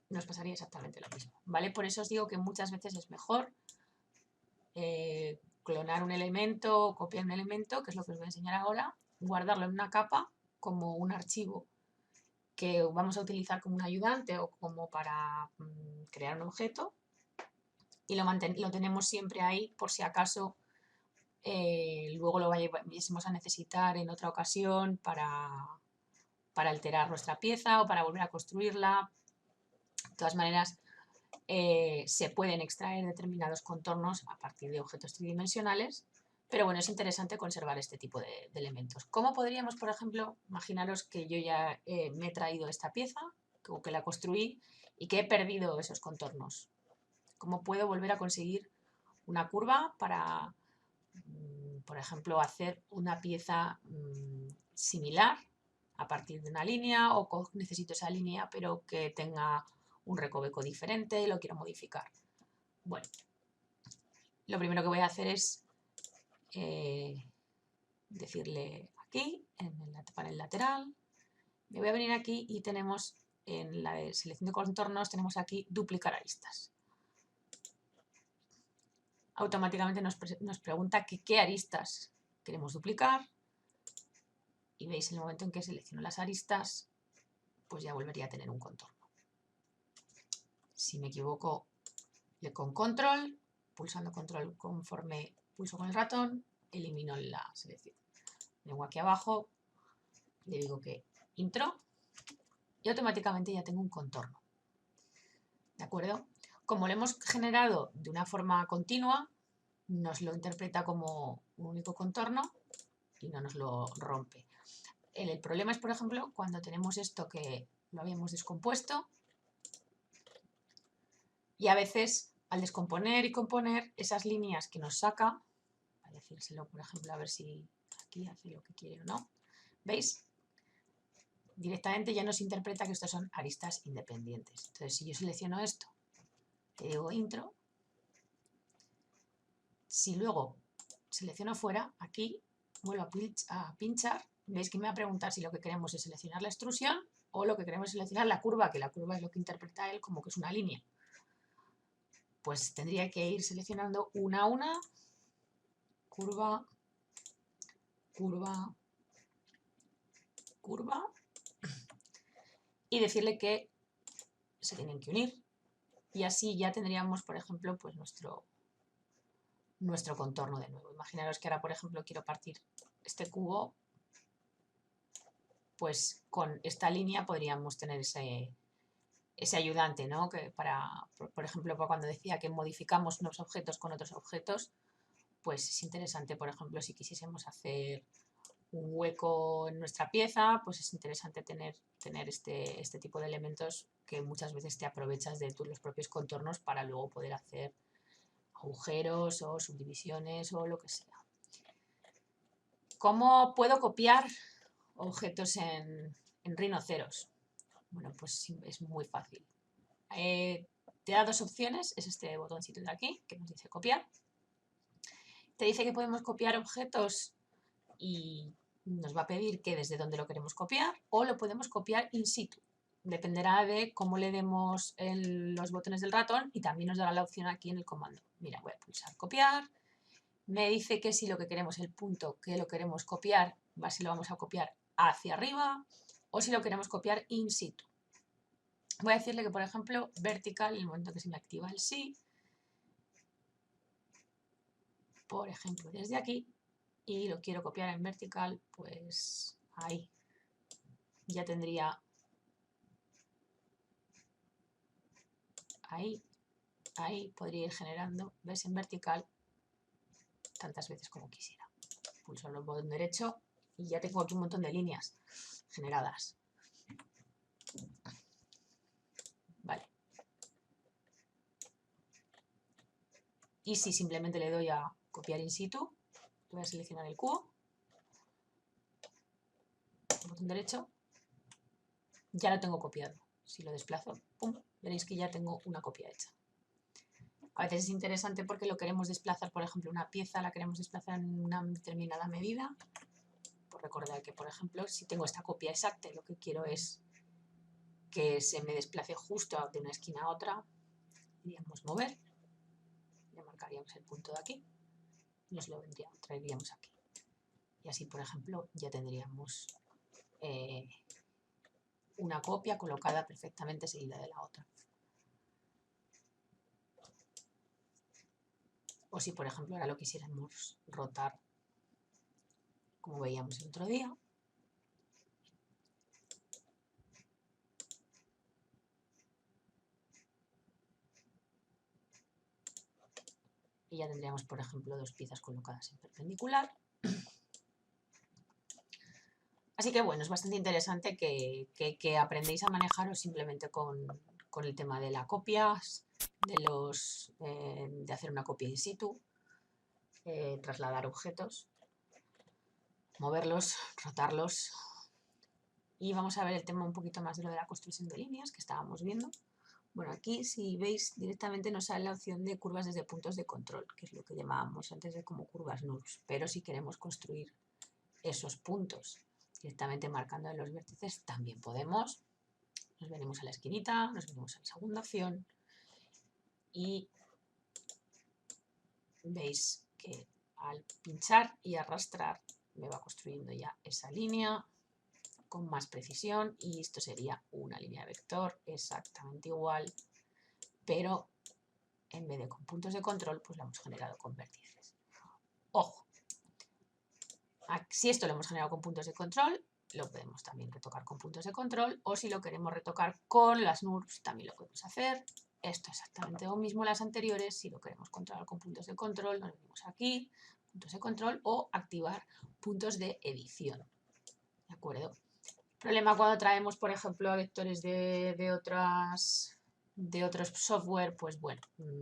nos pasaría exactamente lo mismo, ¿vale? Por eso os digo que muchas veces es mejor clonar un elemento, copiar un elemento, que es lo que os voy a enseñar ahora, guardarlo en una capa como un archivo que vamos a utilizar como un ayudante o como para crear un objeto, y lo tenemos siempre ahí por si acaso luego lo vayamos a necesitar en otra ocasión para alterar nuestra pieza o para volver a construirla. De todas maneras, se pueden extraer determinados contornos a partir de objetos tridimensionales, pero bueno, es interesante conservar este tipo de elementos. ¿Cómo podríamos, por ejemplo, imaginaros que yo ya me he traído esta pieza o que la construí y que he perdido esos contornos? ¿Cómo puedo volver a conseguir una curva para, por ejemplo, hacer una pieza similar a partir de una línea, o necesito esa línea pero que tenga un recoveco diferente y lo quiero modificar? Bueno, lo primero que voy a hacer es decirle aquí, en el panel lateral, me voy a venir aquí y tenemos en la selección de contornos, tenemos aquí duplicar aristas. Automáticamente nos pregunta qué aristas queremos duplicar, y veis, en el momento en que selecciono las aristas, pues ya volvería a tener un contorno. Si me equivoco, le con control, pulsando control conforme pulso con el ratón, elimino la selección. Vengo aquí abajo, le digo que intro y automáticamente ya tengo un contorno. ¿De acuerdo? Como lo hemos generado de una forma continua, nos lo interpreta como un único contorno y no nos lo rompe. El problema es, por ejemplo, cuando tenemos esto que lo habíamos descompuesto y a veces al descomponer y componer esas líneas que nos saca, voy a decírselo, por ejemplo, a ver si aquí hace lo que quiere o no, ¿veis? Directamente ya nos interpreta que estos son aristas independientes. Entonces, si yo selecciono esto, le digo intro, si luego selecciono fuera, aquí vuelvo a pinchar, veis que me va a preguntar si lo que queremos es seleccionar la extrusión o lo que queremos es seleccionar la curva, que la curva es lo que interpreta él como que es una línea. Pues tendría que ir seleccionando una a una, curva, curva, curva, y decirle que se tienen que unir. Y así ya tendríamos, por ejemplo, pues nuestro contorno de nuevo. Imaginaros que ahora, por ejemplo, quiero partir este cubo, pues con esta línea podríamos tener ese ayudante, ¿no? Que por ejemplo, cuando decía que modificamos unos objetos con otros objetos, pues es interesante, por ejemplo, si quisiésemos hacer un hueco en nuestra pieza, pues es interesante tener este tipo de elementos que muchas veces te aprovechas de los propios contornos para luego poder hacer agujeros o subdivisiones o lo que sea. ¿Cómo puedo copiar objetos en rinoceros? Bueno, pues es muy fácil. Te da dos opciones, es este botoncito de aquí que nos dice copiar. Te dice que podemos copiar objetos y nos va a pedir que desde dónde lo queremos copiar, o lo podemos copiar in situ. Dependerá de cómo le demos los botones del ratón, y también nos dará la opción aquí en el comando. Mira, voy a pulsar copiar. Me dice que si lo que queremos, el punto que lo queremos copiar, si lo vamos a copiar hacia arriba o si lo queremos copiar in situ. Voy a decirle que, por ejemplo, vertical, en el momento que se me activa el sí, por ejemplo, desde aquí, y lo quiero copiar en vertical, pues ahí ya tendría ahí podría ir generando, ¿ves? En vertical tantas veces como quisiera. Pulso el botón derecho y ya tengo aquí un montón de líneas generadas. Vale. Y si simplemente le doy a copiar in situ, voy a seleccionar el cubo, botón derecho, ya lo tengo copiado. Si lo desplazo, ¡pum!, veréis que ya tengo una copia hecha. A veces es interesante porque lo queremos desplazar, por ejemplo, una pieza la queremos desplazar en una determinada medida. Pues recordar que, por ejemplo, si tengo esta copia exacta y lo que quiero es que se me desplace justo de una esquina a otra, diríamos mover, le marcaríamos el punto de aquí, nos lo traeríamos aquí. Y así, por ejemplo, ya tendríamos una copia colocada perfectamente seguida de la otra. O si, por ejemplo, ahora lo quisiéramos rotar, como veíamos el otro día, y ya tendríamos, por ejemplo, dos piezas colocadas en perpendicular. Así que bueno, es bastante interesante que aprendéis a manejaros simplemente con el tema de las copias, de hacer una copia in situ, trasladar objetos, moverlos, rotarlos. Y vamos a ver el tema un poquito más de lo de la construcción de líneas que estábamos viendo. Bueno, aquí si veis directamente nos sale la opción de curvas desde puntos de control, que es lo que llamábamos antes de como curvas NURBS. Pero si queremos construir esos puntos directamente marcando en los vértices, también podemos. Nos venimos a la esquinita, nos venimos a la segunda opción y veis que al pinchar y arrastrar me va construyendo ya esa línea con más precisión y esto sería una línea vector exactamente igual, pero en vez de con puntos de control, pues la hemos generado con vértices. Ojo, si esto lo hemos generado con puntos de control, lo podemos también retocar con puntos de control, o si lo queremos retocar con las NURBS, también lo podemos hacer. Esto es exactamente lo mismo las anteriores. Si lo queremos controlar con puntos de control, nos venimos aquí, puntos de control, o activar puntos de edición. ¿De acuerdo? El problema cuando traemos, por ejemplo, vectores de otros software, pues bueno,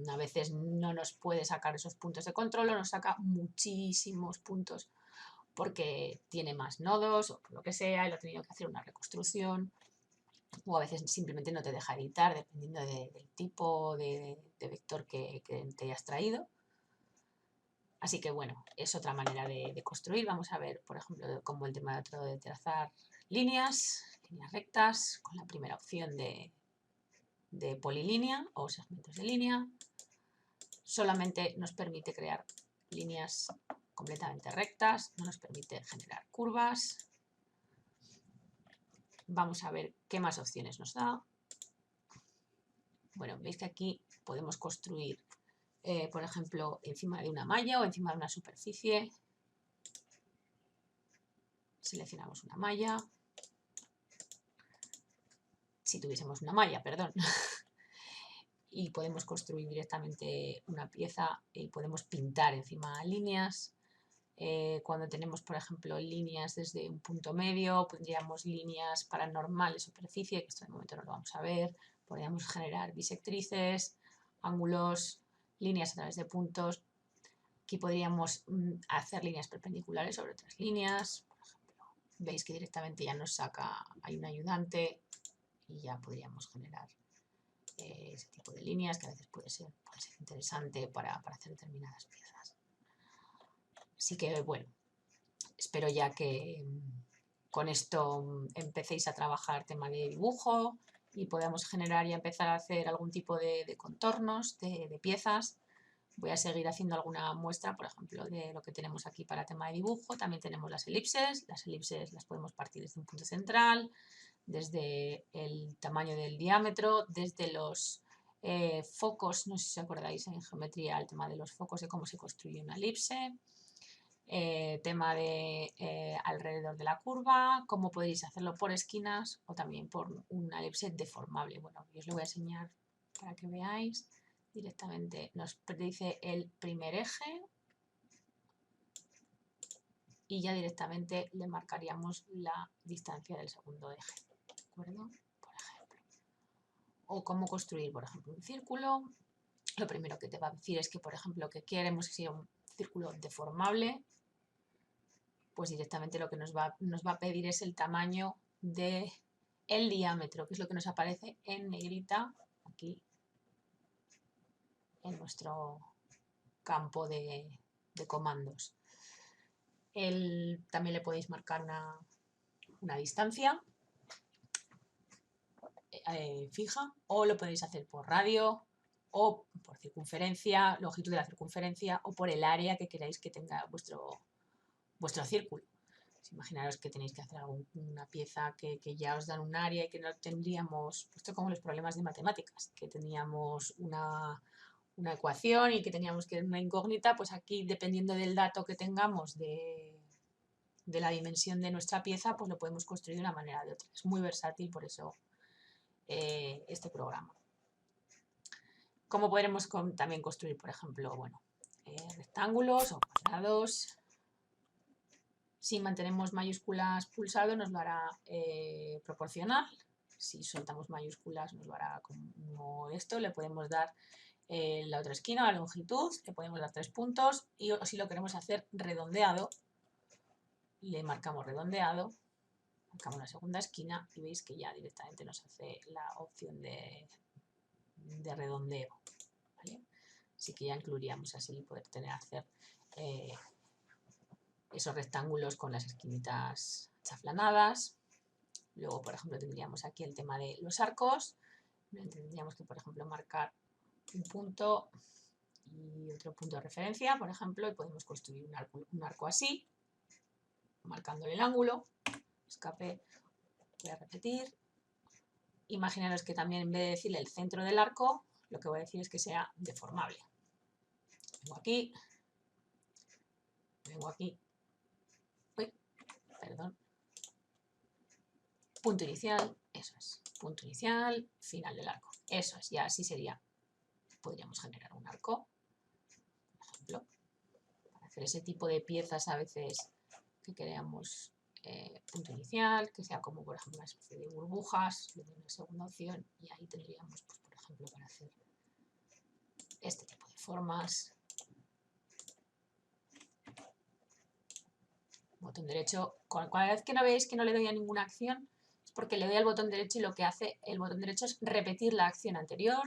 a veces no nos puede sacar esos puntos de control o nos saca muchísimos puntos porque tiene más nodos o por lo que sea y lo ha tenido que hacer una reconstrucción, o a veces simplemente no te deja editar dependiendo del tipo de vector que te hayas traído. Así que bueno, es otra manera de construir. Vamos a ver, por ejemplo, como el tema de trazar líneas rectas, con la primera opción de polilínea o segmentos de línea. Solamente nos permite crear líneas completamente rectas, no nos permite generar curvas. Vamos a ver qué más opciones nos da. Bueno, veis que aquí podemos construir, por ejemplo, encima de una malla o encima de una superficie. Seleccionamos una malla. Si tuviésemos una malla, perdón. Y podemos construir directamente una pieza y podemos pintar encima líneas. Cuando tenemos, por ejemplo, líneas desde un punto medio, pondríamos líneas para normal de superficie, que esto de momento no lo vamos a ver. Podríamos generar bisectrices, ángulos, líneas a través de puntos. Aquí podríamos hacer líneas perpendiculares sobre otras líneas. Por ejemplo, veis que directamente ya nos saca, hay un ayudante y ya podríamos generar ese tipo de líneas que a veces puede ser interesante para hacer determinadas piezas. Así que bueno, espero ya que con esto empecéis a trabajar tema de dibujo y podamos generar y empezar a hacer algún tipo de contornos de piezas. Voy a seguir haciendo alguna muestra, por ejemplo, de lo que tenemos aquí para tema de dibujo. También tenemos las elipses. Las elipses las podemos partir desde un punto central, desde el tamaño del diámetro, desde los focos. No sé si os acordáis en geometría el tema de los focos, de cómo se construye una elipse. Tema de alrededor de la curva, cómo podéis hacerlo por esquinas o también por una elipse deformable. Bueno, yo os lo voy a enseñar para que veáis. Directamente nos predice el primer eje y ya directamente le marcaríamos la distancia del segundo eje. ¿De acuerdo? Por ejemplo. O cómo construir, por ejemplo, un círculo. Lo primero que te va a decir es que, por ejemplo, que queremos que sea un círculo deformable. Pues directamente lo que nos va a pedir es el tamaño del diámetro, que es lo que nos aparece en negrita aquí en nuestro campo de comandos. También le podéis marcar una distancia fija, o lo podéis hacer por radio o por circunferencia, longitud de la circunferencia, o por el área que queráis que tenga vuestro círculo. Imaginaros que tenéis que hacer una pieza que ya os dan un área y que no tendríamos, esto como los problemas de matemáticas, que teníamos una ecuación y que teníamos que una incógnita, pues aquí, dependiendo del dato que tengamos de la dimensión de nuestra pieza, pues lo podemos construir de una manera o de otra. Es muy versátil, por eso este programa. ¿Cómo podremos también construir, por ejemplo, bueno, rectángulos o cuadrados? Si mantenemos mayúsculas pulsado nos lo hará proporcional. Si soltamos mayúsculas nos lo hará como esto. Le podemos dar la otra esquina, la longitud, le podemos dar 3 puntos, y si lo queremos hacer redondeado, le marcamos redondeado, marcamos la segunda esquina y veis que ya directamente nos hace la opción de redondeo, ¿vale? Así que ya incluiríamos así poder hacer esos rectángulos con las esquinitas chaflanadas. Luego, por ejemplo, tendríamos aquí el tema de los arcos. Tendríamos que, por ejemplo, marcar un punto y otro punto de referencia, por ejemplo, y podemos construir un arco así, marcándole el ángulo. Escape, voy a repetir. Imaginaros que también, en vez de decirle el centro del arco, lo que voy a decir es que sea deformable. Vengo aquí, uy, perdón, punto inicial, eso es, punto inicial, final del arco, eso es, ya así sería. Podríamos generar un arco, por ejemplo, para hacer ese tipo de piezas a veces que queramos punto inicial, que sea como, por ejemplo, una especie de burbujas, le doy una segunda opción y ahí tendríamos, pues, por ejemplo, para hacer este tipo de formas. Botón derecho, cada vez que no veis que no le doy a ninguna acción, es porque le doy al botón derecho y lo que hace el botón derecho es repetir la acción anterior.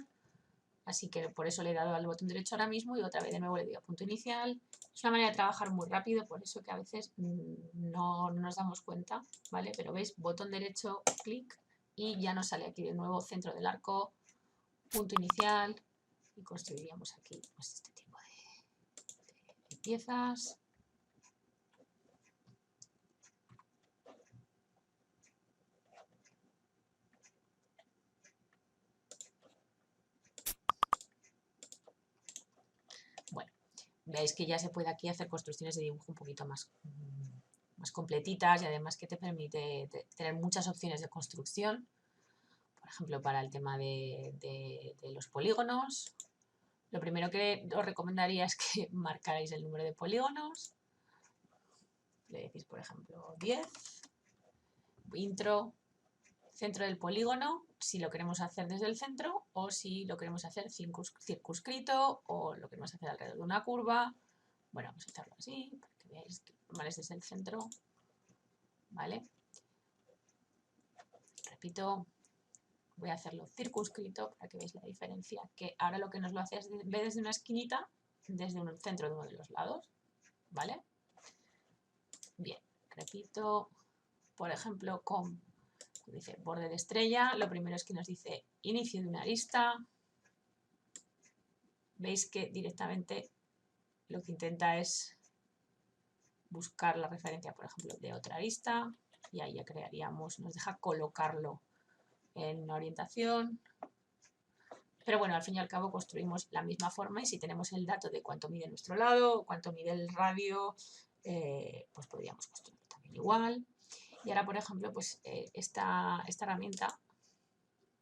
Así que por eso le he dado al botón derecho ahora mismo y otra vez de nuevo le doy a punto inicial. Es una manera de trabajar muy rápido, por eso que a veces no nos damos cuenta, ¿vale? Pero veis, botón derecho, clic, y ya nos sale aquí de nuevo centro del arco, punto inicial, y construiríamos aquí pues, este tipo de piezas. Bueno, veis que ya se puede aquí hacer construcciones de dibujo un poquito más completitas, y además que te permite tener muchas opciones de construcción. Por ejemplo, para el tema de los polígonos, lo primero que os recomendaría es que marcarais el número de polígonos. Le decís, por ejemplo, 10, intro, centro del polígono, si lo queremos hacer desde el centro o si lo queremos hacer circunscrito o lo queremos hacer alrededor de una curva. Bueno, vamos a hacerlo así para que veáis que es desde el centro, ¿vale? Repito, voy a hacerlo circunscrito para que veáis la diferencia, que ahora lo que nos lo hace es, en vez desde una esquinita, desde un centro de uno de los lados, ¿vale? Bien, repito, por ejemplo, dice borde de estrella, lo primero es que nos dice inicio de una arista. Veis que directamente lo que intenta es buscar la referencia, por ejemplo, de otra arista, y ahí ya crearíamos, nos deja colocarlo en una orientación. Pero bueno, al fin y al cabo construimos la misma forma, y si tenemos el dato de cuánto mide nuestro lado, cuánto mide el radio, pues podríamos construir también igual. Y ahora, por ejemplo, pues esta herramienta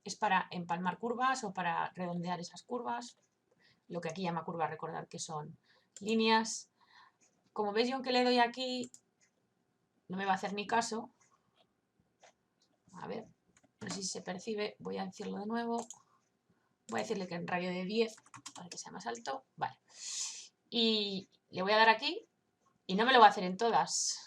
es para empalmar curvas o para redondear esas curvas. Lo que aquí llama curva, recordad que son líneas. Como veis, yo aunque le doy aquí, no me va a hacer ni caso. A ver, no sé si se percibe, voy a decirlo de nuevo. Voy a decirle que en radio de 10, para que sea más alto. Vale. Y le voy a dar aquí y no me lo va a hacer en todas.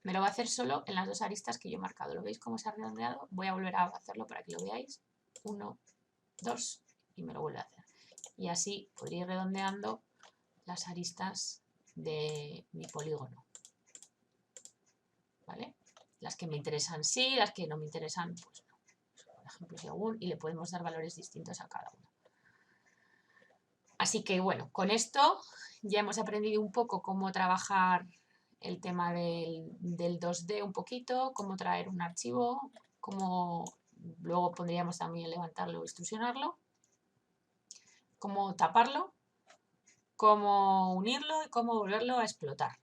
Me lo va a hacer solo en las dos aristas que yo he marcado. ¿Lo veis cómo se ha redondeado? Voy a volver a hacerlo para que lo veáis. 1, 2 y me lo vuelve a hacer. Y así podría ir redondeando las aristas de mi polígono. ¿Vale? Las que me interesan sí, las que no me interesan pues no. Por ejemplo, según, y le podemos dar valores distintos a cada uno. Así que bueno, con esto ya hemos aprendido un poco cómo trabajar el tema del 2D un poquito, cómo traer un archivo, cómo luego podríamos también levantarlo o extrusionarlo, cómo taparlo, cómo unirlo y cómo volverlo a explotar.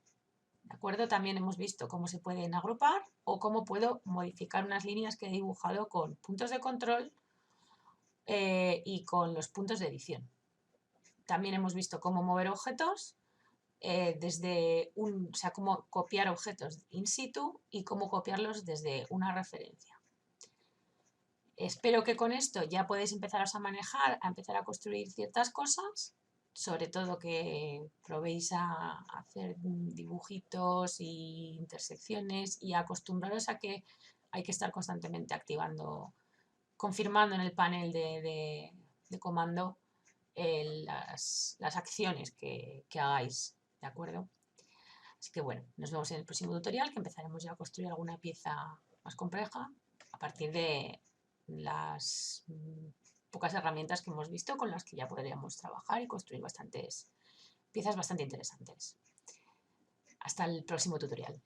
¿De acuerdo? También hemos visto cómo se pueden agrupar o cómo puedo modificar unas líneas que he dibujado con puntos de control y con los puntos de edición. También hemos visto cómo mover objetos o sea, cómo copiar objetos in situ y cómo copiarlos desde una referencia. Espero que con esto ya podéis empezaros a manejar, a empezar a construir ciertas cosas, sobre todo que probéis a hacer dibujitos y intersecciones y acostumbraros a que hay que estar constantemente activando, confirmando en el panel de comando las acciones que hagáis, ¿de acuerdo? Así que bueno, nos vemos en el próximo tutorial, que empezaremos ya a construir alguna pieza más compleja a partir de las pocas herramientas que hemos visto con las que ya podríamos trabajar y construir bastantes piezas bastante interesantes. Hasta el próximo tutorial.